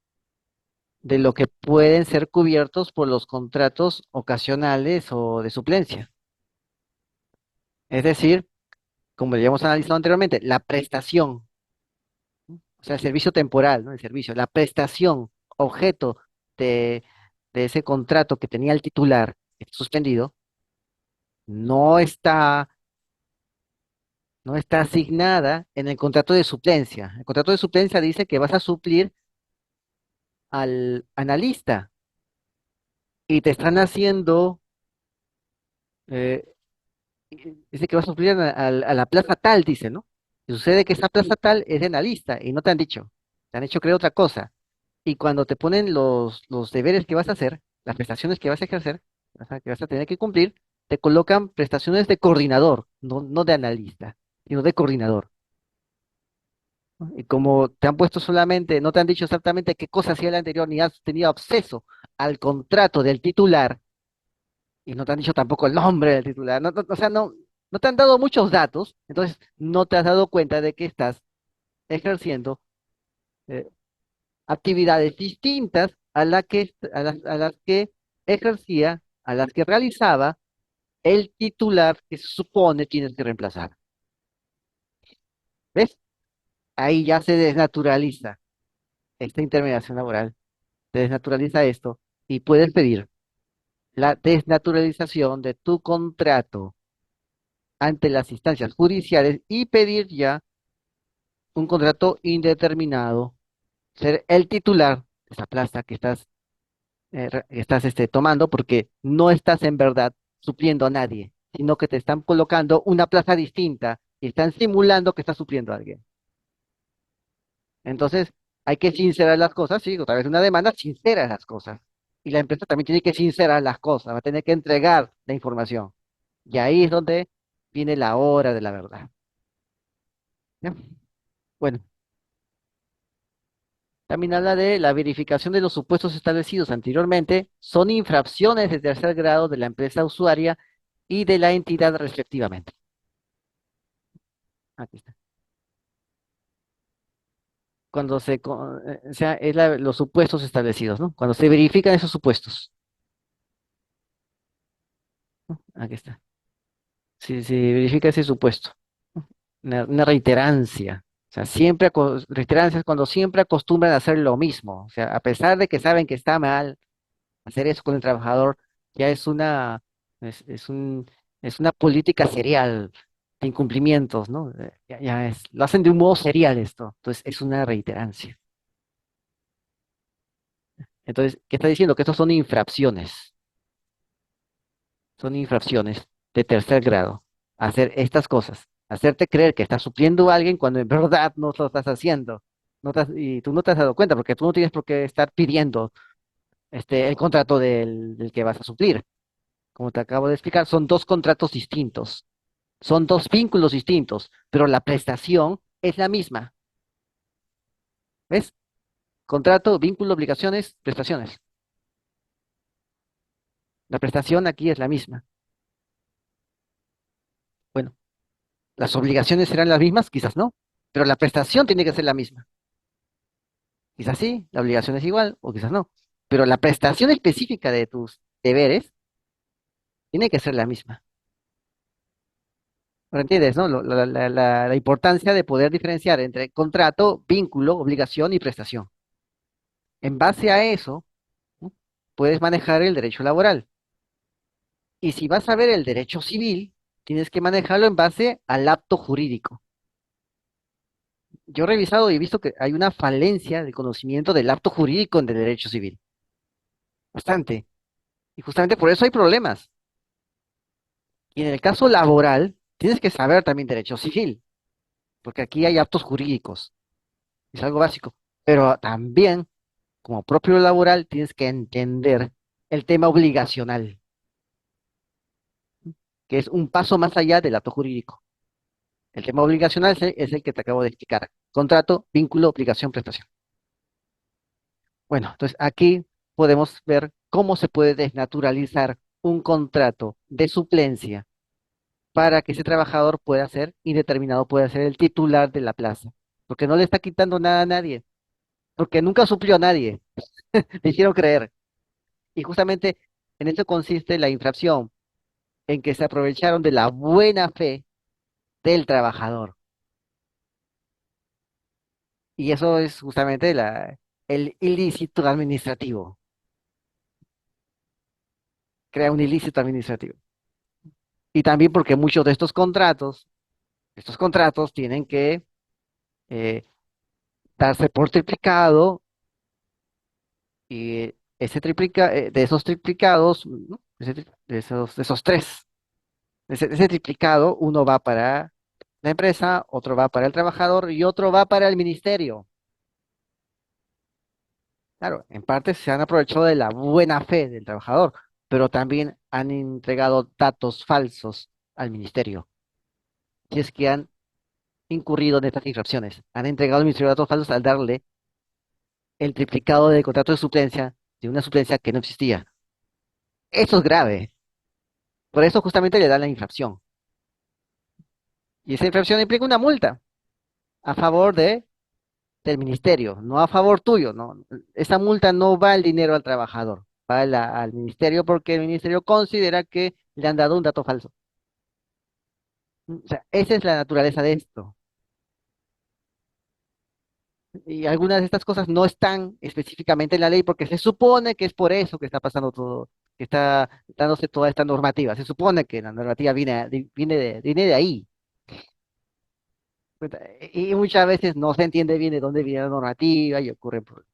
de lo que pueden ser cubiertos por los contratos ocasionales o de suplencia. Es decir, como ya hemos analizado anteriormente, la prestación, o sea, el servicio temporal, ¿no? El servicio, la prestación, objeto de, de ese contrato que tenía el titular suspendido, no está, no está asignada en el contrato de suplencia. El contrato de suplencia dice que vas a suplir al analista y te están haciendo, eh, dice que vas a suplir a la plaza tal, dice, ¿no? Y sucede que esa plaza tal es de analista y no te han dicho, te han hecho creer otra cosa. Y cuando te ponen los deberes que vas a hacer, las prestaciones que vas a ejercer, o sea, que vas a tener que cumplir, te colocan prestaciones de coordinador, no de analista, sino de coordinador, ¿no? Y como te han puesto solamente, no te han dicho exactamente qué cosa hacía el anterior, ni has tenido acceso al contrato del titular, y no te han dicho tampoco el nombre del titular, o sea, no te han dado muchos datos, entonces no te has dado cuenta de que estás ejerciendo eh, actividades distintas a las que ejercía, a las que realizaba el titular que se supone tienes que reemplazar. ¿Ves? Ahí ya se desnaturaliza esta intermediación laboral, se desnaturaliza esto y puedes pedir la desnaturalización de tu contrato ante las instancias judiciales y pedir ya un contrato indeterminado, ser el titular de esa plaza que estás tomando porque no estás en verdad supliendo a nadie, sino que te están colocando una plaza distinta y están simulando que estás supliendo a alguien. Entonces, hay que sincerar las cosas, sí, otra vez una demanda, sincera las cosas. Y la empresa también tiene que sincerar las cosas, va a tener que entregar la información. Y ahí es donde viene la hora de la verdad. ¿Ya? Bueno, también habla de la verificación de los supuestos establecidos anteriormente, son infracciones de tercer grado de la empresa usuaria y de la entidad respectivamente. Aquí está. O sea, es los supuestos establecidos, ¿no? Cuando se verifican esos supuestos. Aquí está. Si se verifica ese supuesto. Una reiterancia. O sea, reiterancia es cuando siempre acostumbran a hacer lo mismo. O sea, a pesar de que saben que está mal hacer eso con el trabajador, ya es es una política serial de incumplimientos, ¿no? Lo hacen de un modo serial esto. Entonces, es una reiterancia. Entonces, ¿qué está diciendo? Que estos son infracciones de tercer grado. Hacer estas cosas, hacerte creer que estás supliendo a alguien cuando en verdad no lo estás haciendo. Y tú no te has dado cuenta porque tú no tienes por qué estar pidiendo el contrato del que vas a suplir. Como te acabo de explicar, son dos contratos distintos, son dos vínculos distintos, pero la prestación es la misma. ¿Ves? Contrato, vínculo, obligaciones, prestaciones. La prestación aquí es la misma. Bueno. Las obligaciones serán las mismas, quizás no, pero la prestación tiene que ser la misma. Quizás sí, la obligación es igual o quizás no, pero la prestación específica de tus deberes tiene que ser la misma. ¿No entiendes, no? La importancia de poder diferenciar entre contrato, vínculo, obligación y prestación. En base a eso, ¿no? Puedes manejar el derecho laboral. Y si vas a ver el derecho civil, tienes que manejarlo en base al acto jurídico. Yo he revisado y he visto que hay una falencia de conocimiento del acto jurídico en el derecho civil. Bastante. Y justamente por eso hay problemas. Y en el caso laboral, tienes que saber también derecho civil, porque aquí hay actos jurídicos. Es algo básico. Pero también, como propio laboral, tienes que entender el tema obligacional, que es un paso más allá del acto jurídico. El tema obligacional es el que te acabo de explicar. Contrato, vínculo, obligación, prestación. Bueno, entonces aquí podemos ver cómo se puede desnaturalizar un contrato de suplencia para que ese trabajador pueda ser indeterminado, pueda ser el titular de la plaza, porque no le está quitando nada a nadie, porque nunca suplió a nadie, le hicieron creer. Y justamente en eso consiste la infracción, en que se aprovecharon de la buena fe del trabajador. Y eso es justamente el ilícito administrativo, crea un ilícito administrativo. Y también porque muchos de estos contratos tienen que eh, darse por triplicado y de esos triplicados, ¿no? De esos tres, ese triplicado, uno va para la empresa, otro va para el trabajador y otro va para el ministerio. Claro, en parte se han aprovechado de la buena fe del trabajador, pero también han entregado datos falsos al ministerio. Si es que han incurrido en estas infracciones, han entregado al ministerio datos falsos al darle el triplicado del contrato de suplencia de una suplencia que no existía. Eso es grave. Por eso justamente le dan la infracción. Y esa infracción implica una multa a favor del ministerio, no a favor tuyo, ¿no? Esa multa no va el dinero al trabajador, va al ministerio porque el ministerio considera que le han dado un dato falso. O sea, esa es la naturaleza de esto. Y algunas de estas cosas no están específicamente en la ley porque se supone que es por eso que está pasando todo, que está dándose toda esta normativa. Se supone que la normativa viene de ahí. Y muchas veces no se entiende bien de dónde viene la normativa y ocurren problemas.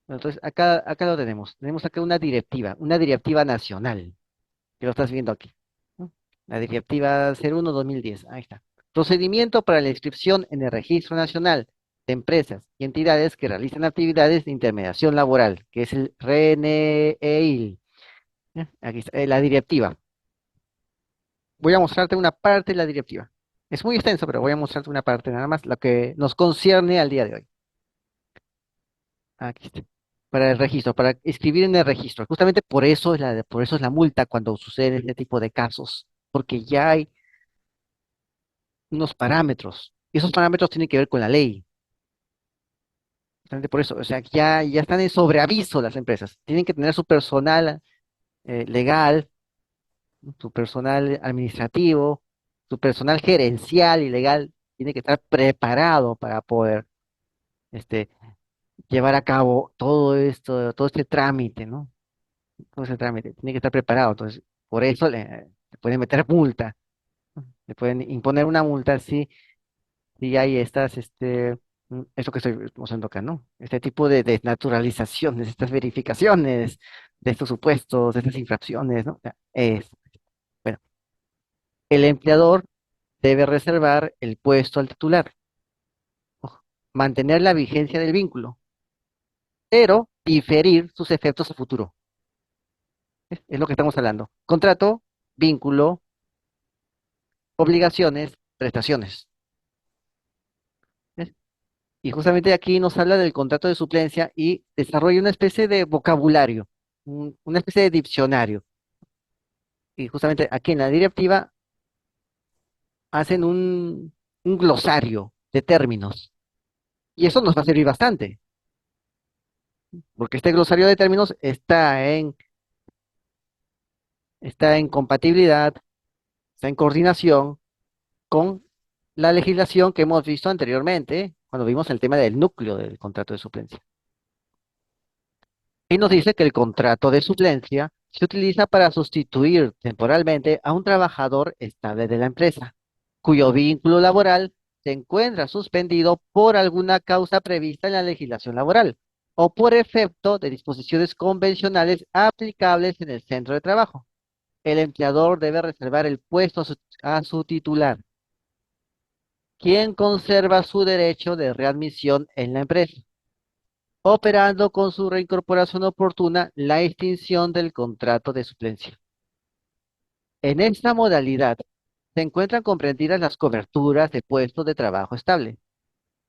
Entonces, acá lo tenemos. Tenemos acá una directiva nacional, que lo estás viendo aquí, ¿no? La directiva 01/2010. Ahí está. Procedimiento para la inscripción en el Registro Nacional de Empresas y Entidades que realizan actividades de intermediación laboral, que es el RNEIL. Aquí está, la directiva. Voy a mostrarte una parte de la directiva. Es muy extenso, pero voy a mostrarte una parte nada más, lo que nos concierne al día de hoy. Aquí está. Para el registro, para inscribir en el registro. Justamente por eso es la multa cuando sucede este tipo de casos, porque ya hay unos parámetros. Y esos parámetros tienen que ver con la ley. Justamente por eso, o sea, ya están en sobreaviso las empresas. Tienen que tener su personal legal, su personal administrativo, su personal gerencial y legal. Tiene que estar preparado para poder este, llevar a cabo todo esto, todo este trámite, ¿no? Todo ese trámite. Tiene que estar preparado. Entonces, por eso le pueden meter multa. Le pueden imponer una multa si hay eso que estoy mostrando acá, ¿no? Este tipo de desnaturalizaciones, estas verificaciones de estos supuestos, de estas infracciones, ¿no? O sea, bueno, el empleador debe reservar el puesto al titular, ojo, mantener la vigencia del vínculo, pero diferir sus efectos a futuro. Es lo que estamos hablando. Contrato, vínculo, obligaciones, prestaciones. ¿Ves? Y justamente aquí nos habla del contrato de suplencia y desarrolla una especie de vocabulario, una especie de diccionario. Y justamente aquí en la directiva hacen un glosario de términos. Y eso nos va a servir bastante, porque este glosario de términos está en compatibilidad, está en coordinación con la legislación que hemos visto anteriormente, cuando vimos el tema del núcleo del contrato de suplencia. Y nos dice que el contrato de suplencia se utiliza para sustituir temporalmente a un trabajador estable de la empresa, cuyo vínculo laboral se encuentra suspendido por alguna causa prevista en la legislación laboral o por efecto de disposiciones convencionales aplicables en el centro de trabajo. El empleador debe reservar el puesto a su titular, quien conserva su derecho de readmisión en la empresa, operando con su reincorporación oportuna la extinción del contrato de suplencia. En esta modalidad se encuentran comprendidas las coberturas de puestos de trabajo estable,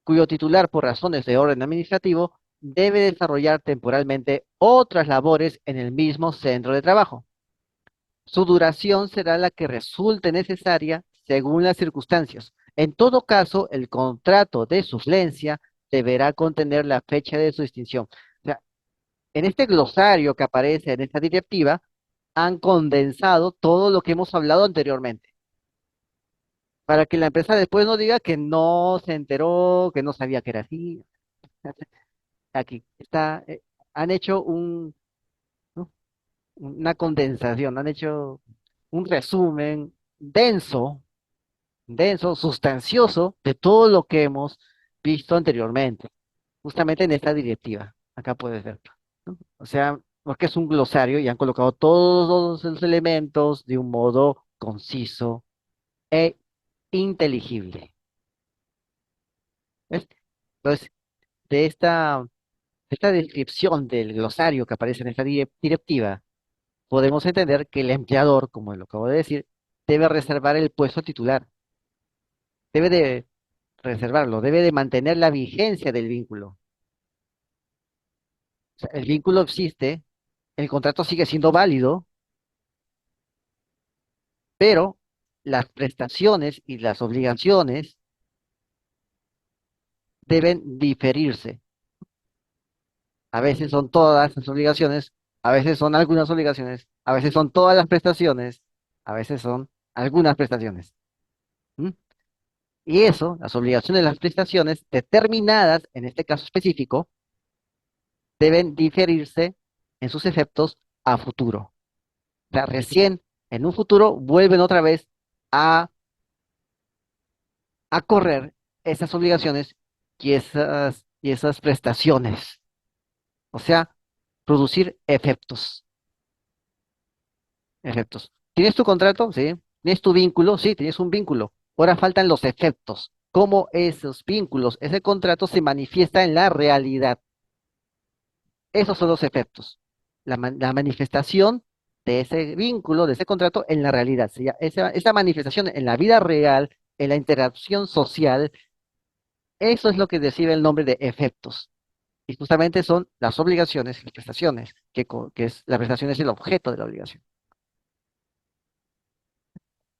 cuyo titular, por razones de orden administrativo, debe desarrollar temporalmente otras labores en el mismo centro de trabajo. Su duración será la que resulte necesaria según las circunstancias. En todo caso, el contrato de suplencia deberá contener la fecha de su extinción. O sea, en este glosario que aparece en esta directiva, han condensado todo lo que hemos hablado anteriormente, para que la empresa después no diga que no se enteró, que no sabía que era así. Aquí está, han hecho ¿no? Una condensación, han hecho un resumen denso, sustancioso de todo lo que hemos visto anteriormente, justamente en esta directiva. Acá puedes ver, ¿no? O sea, porque es un glosario y han colocado todos los elementos de un modo conciso e inteligible. ¿Ves? Entonces, de esta descripción del glosario que aparece en esta directiva, podemos entender que el empleador, como lo acabo de decir, debe reservar el puesto titular, debe de reservarlo, debe de mantener la vigencia del vínculo. O sea, el vínculo existe, el contrato sigue siendo válido, pero las prestaciones y las obligaciones deben diferirse. A veces son todas las obligaciones, a veces son algunas obligaciones, a veces son todas las prestaciones, a veces son algunas prestaciones. ¿M? Y eso, las obligaciones y las prestaciones determinadas, en este caso específico, deben diferirse en sus efectos a futuro. O sea, recién en un futuro vuelven otra vez a, a correr esas obligaciones y esas prestaciones. O sea, producir efectos. ¿Tienes tu contrato? Sí. ¿Tienes tu vínculo? Sí, tienes un vínculo. Ahora faltan los efectos. ¿Cómo esos vínculos, ese contrato se manifiesta en la realidad? Esos son los efectos. La manifestación de ese vínculo, de ese contrato en la realidad. Esa manifestación en la vida real, en la interacción social, eso es lo que recibe el nombre de efectos. Y justamente son las obligaciones, las prestaciones, la prestación es el objeto de la obligación.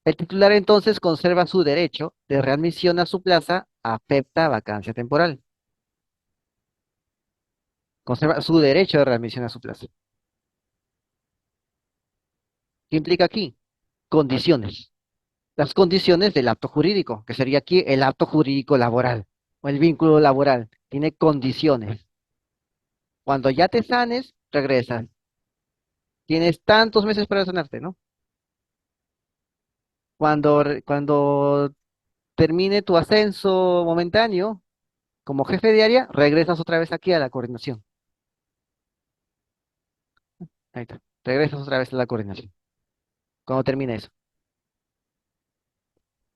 El titular entonces conserva su derecho de readmisión a su plaza afecta vacancia temporal. Conserva su derecho de readmisión a su plaza. ¿Qué implica aquí? Condiciones. Las condiciones del acto jurídico, que sería aquí el acto jurídico laboral o el vínculo laboral. Tiene condiciones. Cuando ya te sanes, regresas. Tienes tantos meses para sanarte, ¿no? Cuando termine tu ascenso momentáneo como jefe de área, regresas otra vez aquí a la coordinación. Ahí está. Regresas otra vez a la coordinación. Cuando termine eso.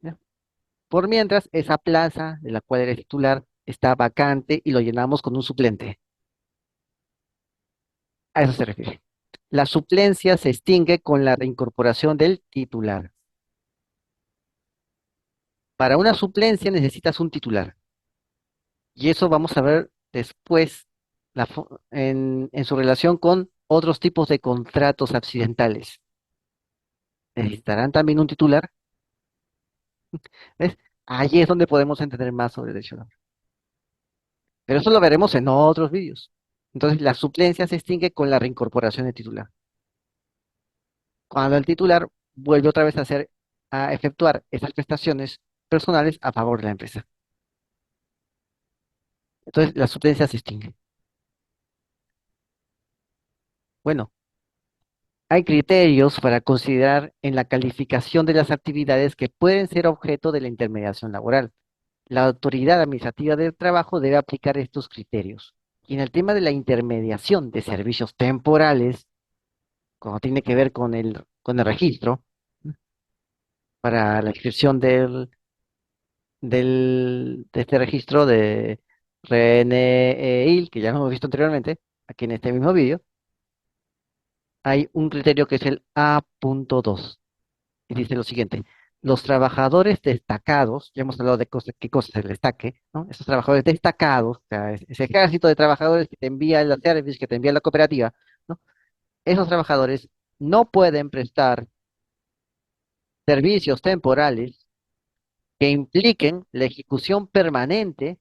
¿Ya? Por mientras, esa plaza de la cual eres titular está vacante y lo llenamos con un suplente. A eso se refiere. La suplencia se extingue con la reincorporación del titular. Para una suplencia necesitas un titular. Y eso vamos a ver después en su relación con otros tipos de contratos accidentales. ¿Necesitarán también un titular? ¿Ves? Allí es donde podemos entender más sobre derecho laboral. Pero eso lo veremos en otros vídeos. Entonces, la suplencia se extingue con la reincorporación del titular. Cuando el titular vuelve otra vez a efectuar esas prestaciones personales a favor de la empresa. Entonces, la suplencia se extingue. Bueno, hay criterios para considerar en la calificación de las actividades que pueden ser objeto de la intermediación laboral. La autoridad administrativa del trabajo debe aplicar estos criterios. Y en el tema de la intermediación de servicios temporales, como tiene que ver con el registro, para la inscripción de este registro de RNEIL, que ya lo hemos visto anteriormente, aquí en este mismo vídeo, hay un criterio que es el A.2. Y dice lo siguiente: los trabajadores destacados, ya hemos hablado de qué cosa es el destaque, ¿no? Esos trabajadores destacados, o sea, ese ejército de trabajadores que te envía la service, que te envía la cooperativa, ¿no? Esos trabajadores no pueden prestar servicios temporales que impliquen la ejecución permanente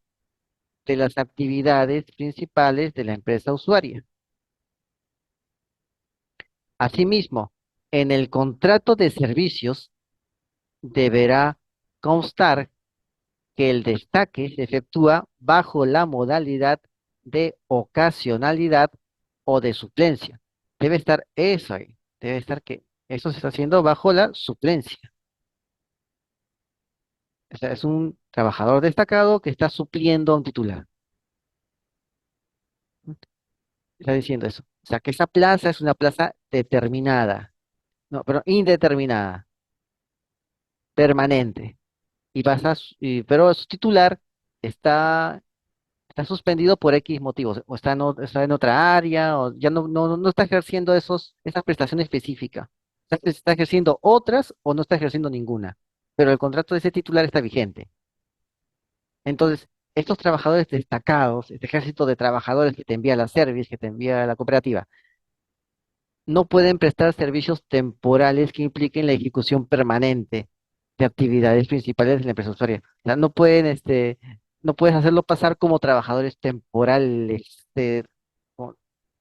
de las actividades principales de la empresa usuaria. Asimismo, en el contrato de servicios deberá constar que el destaque se efectúa bajo la modalidad de ocasionalidad o de suplencia. Debe estar eso ahí, debe estar que eso se está haciendo bajo la suplencia. O sea, es un trabajador destacado que está supliendo a un titular. Está diciendo eso. O sea, que esa plaza es una plaza determinada, no, pero indeterminada, permanente. Pero su titular está está suspendido por X motivos, o está en otra área, o ya no está ejerciendo esa prestación específica. Está ejerciendo otras o no está ejerciendo ninguna, pero el contrato de ese titular está vigente. Entonces, estos trabajadores destacados, este ejército de trabajadores que te envía la service, que te envía la cooperativa, no pueden prestar servicios temporales que impliquen la ejecución permanente de actividades principales de la empresa usuaria. O sea, no puedes hacerlo pasar como trabajadores temporales, o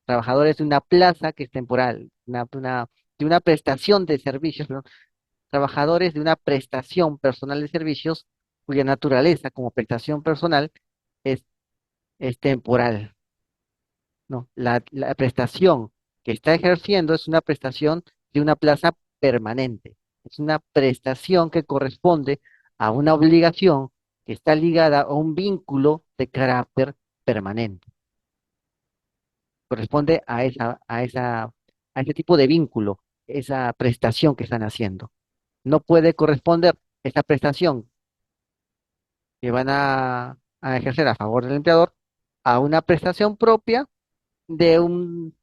trabajadores de una plaza que es temporal, de una prestación de servicios, perdón, trabajadores de una prestación personal de servicios cuya naturaleza como prestación personal es, es temporal. No, la prestación que está ejerciendo es una prestación de una plaza permanente. Es una prestación que corresponde a una obligación que está ligada a un vínculo de carácter permanente. Corresponde a ese tipo de vínculo, esa prestación que están haciendo. No puede corresponder esa prestación que van a ejercer a favor del empleador a una prestación propia de un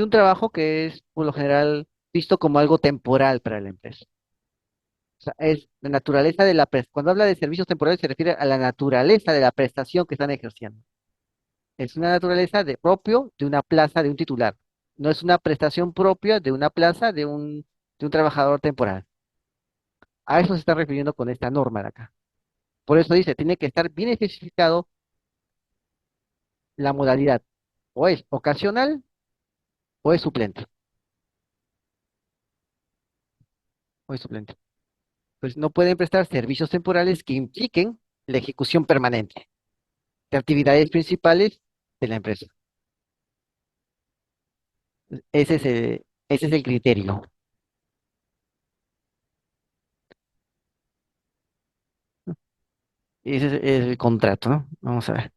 trabajo que es por lo general visto como algo temporal para la empresa. O sea, es la naturaleza de cuando habla de servicios temporales se refiere a la naturaleza de la prestación que están ejerciendo. Es una naturaleza propio de una plaza de un titular. No es una prestación propia de una plaza de un trabajador temporal. A eso se está refiriendo con esta norma de acá. Por eso dice, tiene que estar bien especificado la modalidad. O es ocasional o es suplente. O es suplente. Pues no pueden prestar servicios temporales que impliquen la ejecución permanente de actividades principales de la empresa. Ese es el criterio. Ese es el contrato, ¿no? Vamos a ver.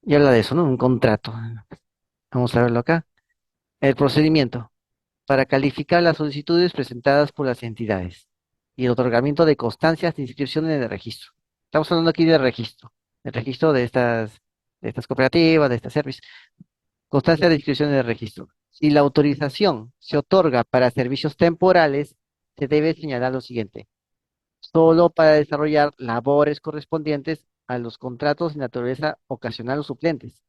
Y habla de eso, ¿no? Un contrato. Vamos a verlo acá. El procedimiento para calificar las solicitudes presentadas por las entidades y el otorgamiento de constancias de inscripción en el registro. Estamos hablando aquí del registro de estas cooperativas, de estas servicios. Constancia de inscripción en el registro. Si la autorización se otorga para servicios temporales, se debe señalar lo siguiente: solo para desarrollar labores correspondientes a los contratos de naturaleza ocasional o suplentes,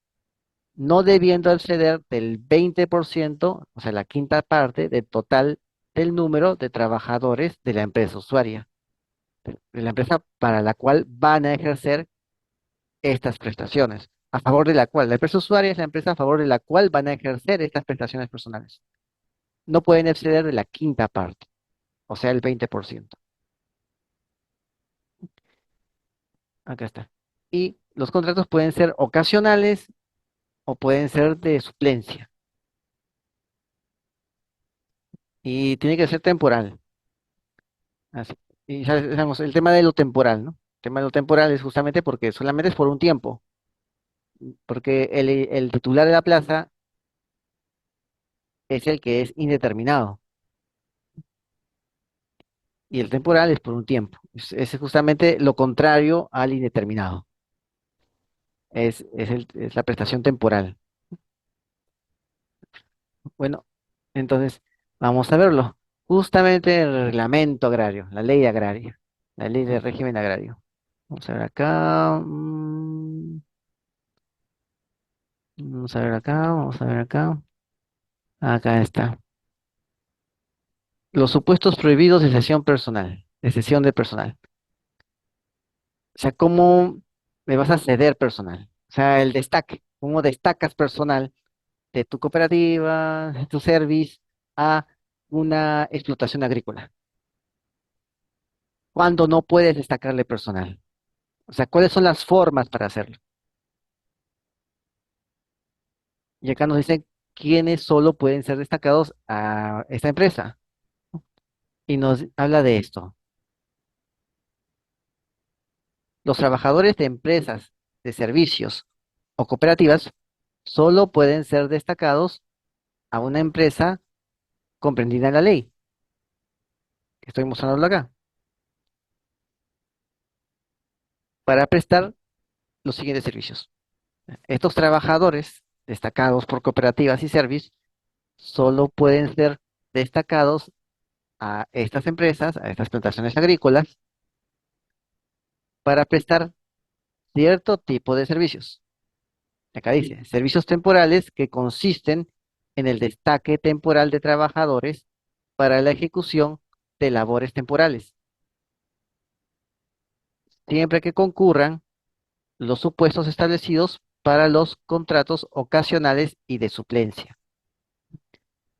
no debiendo exceder del 20%, o sea, la quinta parte del total del número de trabajadores de la empresa usuaria, de la empresa para la cual van a ejercer estas prestaciones, a favor de la cual, la empresa usuaria es la empresa a favor de la cual van a ejercer estas prestaciones personales. No pueden exceder de la quinta parte, o sea, el 20%. Acá está. Y los contratos pueden ser ocasionales o pueden ser de suplencia. Y tiene que ser temporal. Así. Y sabemos, el tema de lo temporal, ¿no? El tema de lo temporal es justamente porque solamente es por un tiempo, porque el titular de la plaza es el que es indeterminado y el temporal es por un tiempo. Es justamente lo contrario al indeterminado. Es la prestación temporal. Bueno, entonces vamos a verlo. Justamente el reglamento agrario, la ley agraria, la ley de régimen agrario. Vamos a ver acá. Vamos a ver acá, vamos a ver acá. Acá está. Los supuestos prohibidos de cesión personal, de cesión de personal. O sea, ¿cómo me vas a ceder personal? O sea, el destaque. ¿Cómo destacas personal de tu cooperativa, de tu service, a una explotación agrícola? Cuando no puedes destacarle personal. O sea, ¿cuáles son las formas para hacerlo? Y acá nos dicen quiénes solo pueden ser destacados a esta empresa. Y nos habla de esto. Los trabajadores de empresas, de servicios o cooperativas solo pueden ser destacados a una empresa comprendida en la ley, que estoy mostrándolo acá, para prestar los siguientes servicios. Estos trabajadores destacados por cooperativas y servicios solo pueden ser destacados a estas empresas, a estas plantaciones agrícolas, para prestar cierto tipo de servicios. Acá dice, servicios temporales que consisten en el destaque temporal de trabajadores para la ejecución de labores temporales, siempre que concurran los supuestos establecidos para los contratos ocasionales y de suplencia.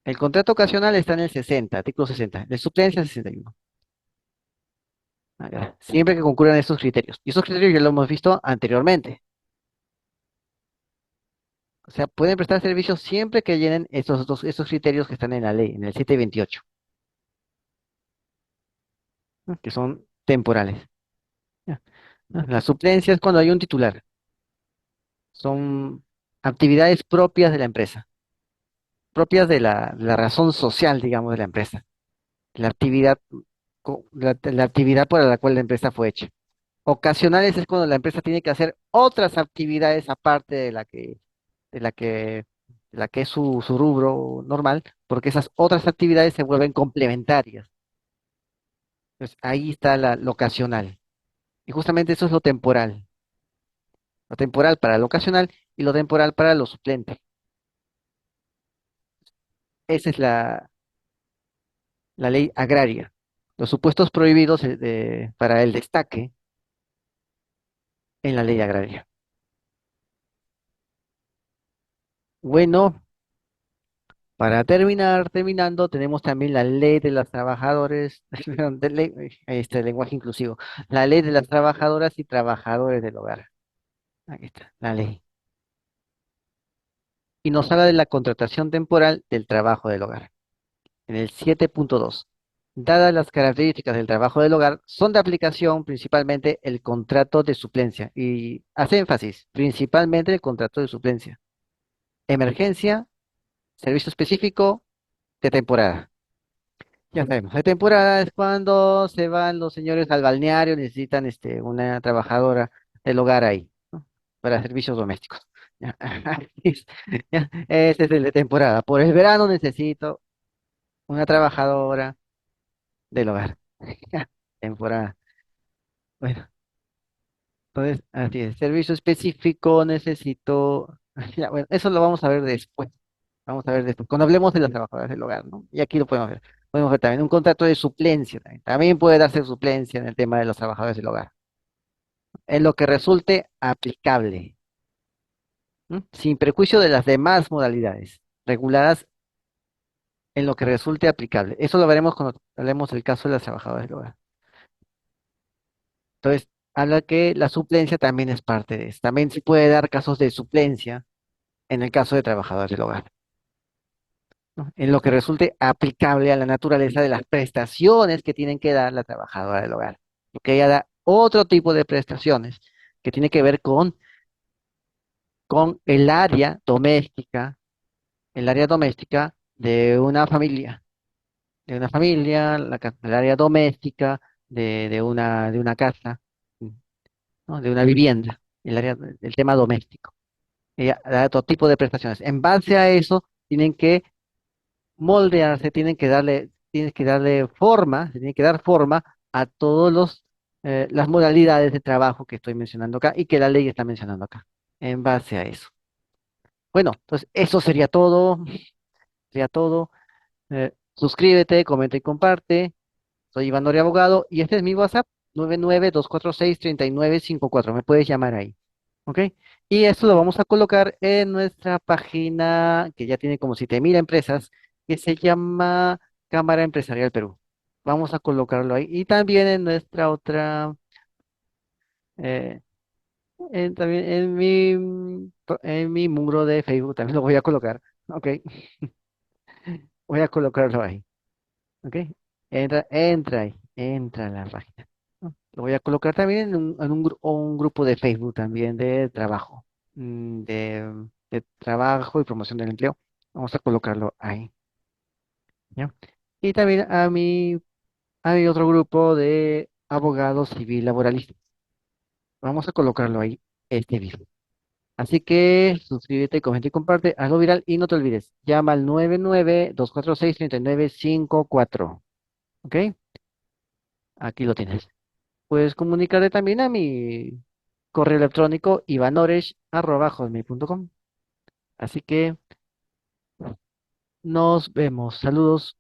El contrato ocasional está en el 60, artículo 60, de suplencia 61. Acá, siempre que concurran estos criterios. Y esos criterios ya lo hemos visto anteriormente. O sea, pueden prestar servicios siempre que llenen estos criterios que están en la ley, en el 728, ¿no? Que son temporales. Ya, ¿no? La suplencia es cuando hay un titular. Son actividades propias de la empresa, propias de la razón social, digamos, de la empresa. La actividad, la actividad para la cual la empresa fue hecha. Ocasionales es cuando la empresa tiene que hacer otras actividades aparte de la que, de la que es su rubro normal, porque esas otras actividades se vuelven complementarias. Entonces, ahí está lo ocasional. Y justamente eso es lo temporal. Lo temporal para lo ocasional y lo temporal para lo suplente. Esa es la ley agraria. Los supuestos prohibidos para el destaque en la ley agraria. Bueno, para terminando, tenemos también la ley de las trabajadores, perdón, ahí está el lenguaje inclusivo, la ley de las trabajadoras y trabajadores del hogar. Aquí está, la ley. Y nos habla de la contratación temporal del trabajo del hogar. En el 7.2. Dadas las características del trabajo del hogar, son de aplicación principalmente el contrato de suplencia. Y hace énfasis, principalmente el contrato de suplencia. Emergencia, servicio específico de temporada. Ya sabemos, de temporada es cuando se van los señores al balneario, necesitan una trabajadora del hogar ahí, ¿no? Para servicios domésticos. Ya, ya, ese es el de temporada. Por el verano necesito una trabajadora del hogar. Ya, temporada. Bueno, entonces, así es. Servicio específico necesito. Ya, bueno, eso lo vamos a ver después. Vamos a ver después. Cuando hablemos de las trabajadoras del hogar, ¿no? Y aquí lo podemos ver. Podemos ver también un contrato de suplencia. También puede darse suplencia en el tema de los trabajadores del hogar. En lo que resulte aplicable, ¿m? Sin perjuicio de las demás modalidades, reguladas en lo que resulte aplicable. Eso lo veremos cuando hablemos del caso de las trabajadoras del hogar. Entonces, habla que la suplencia también es parte de eso. También se puede dar casos de suplencia en el caso de trabajadores del hogar, ¿no? En lo que resulte aplicable a la naturaleza de las prestaciones que tienen que dar la trabajadora del hogar. Porque ella da otro tipo de prestaciones que tiene que ver con el área doméstica de una familia, el área doméstica de una casa, ¿no? De una vivienda, el tema doméstico. Ella da otro tipo de prestaciones. En base a eso, tienen que moldearse, tienen que darle forma, se tiene que dar forma a todos las modalidades de trabajo que estoy mencionando acá y que la ley está mencionando acá, en base a eso. Bueno, entonces eso sería todo. Suscríbete, comenta y comparte. Soy Iván Doria Abogado y este es mi WhatsApp, 992463954. Me puedes llamar ahí. ¿Ok? Y esto lo vamos a colocar en nuestra página que ya tiene como 7000 empresas, que se llama Cámara Empresarial Perú. Vamos a colocarlo ahí. Y también en nuestra otra, eh, también en mi muro de Facebook, también lo voy a colocar. ¿Ok? Voy a colocarlo ahí. ¿Ok? Entra a la página. ¿No? Lo voy a colocar también un grupo de Facebook también de trabajo, de trabajo y promoción del empleo. Vamos a colocarlo ahí, ¿ya? Y también a mi otro grupo de abogados civil laboralistas. Vamos a colocarlo ahí, este video. Así que suscríbete, comenta y comparte, hazlo viral y no te olvides, llama al 992463954. ¿Ok? Aquí lo tienes. Puedes comunicarte también a mi correo electrónico ivanoresh@hotmail.com. Así que nos vemos. Saludos.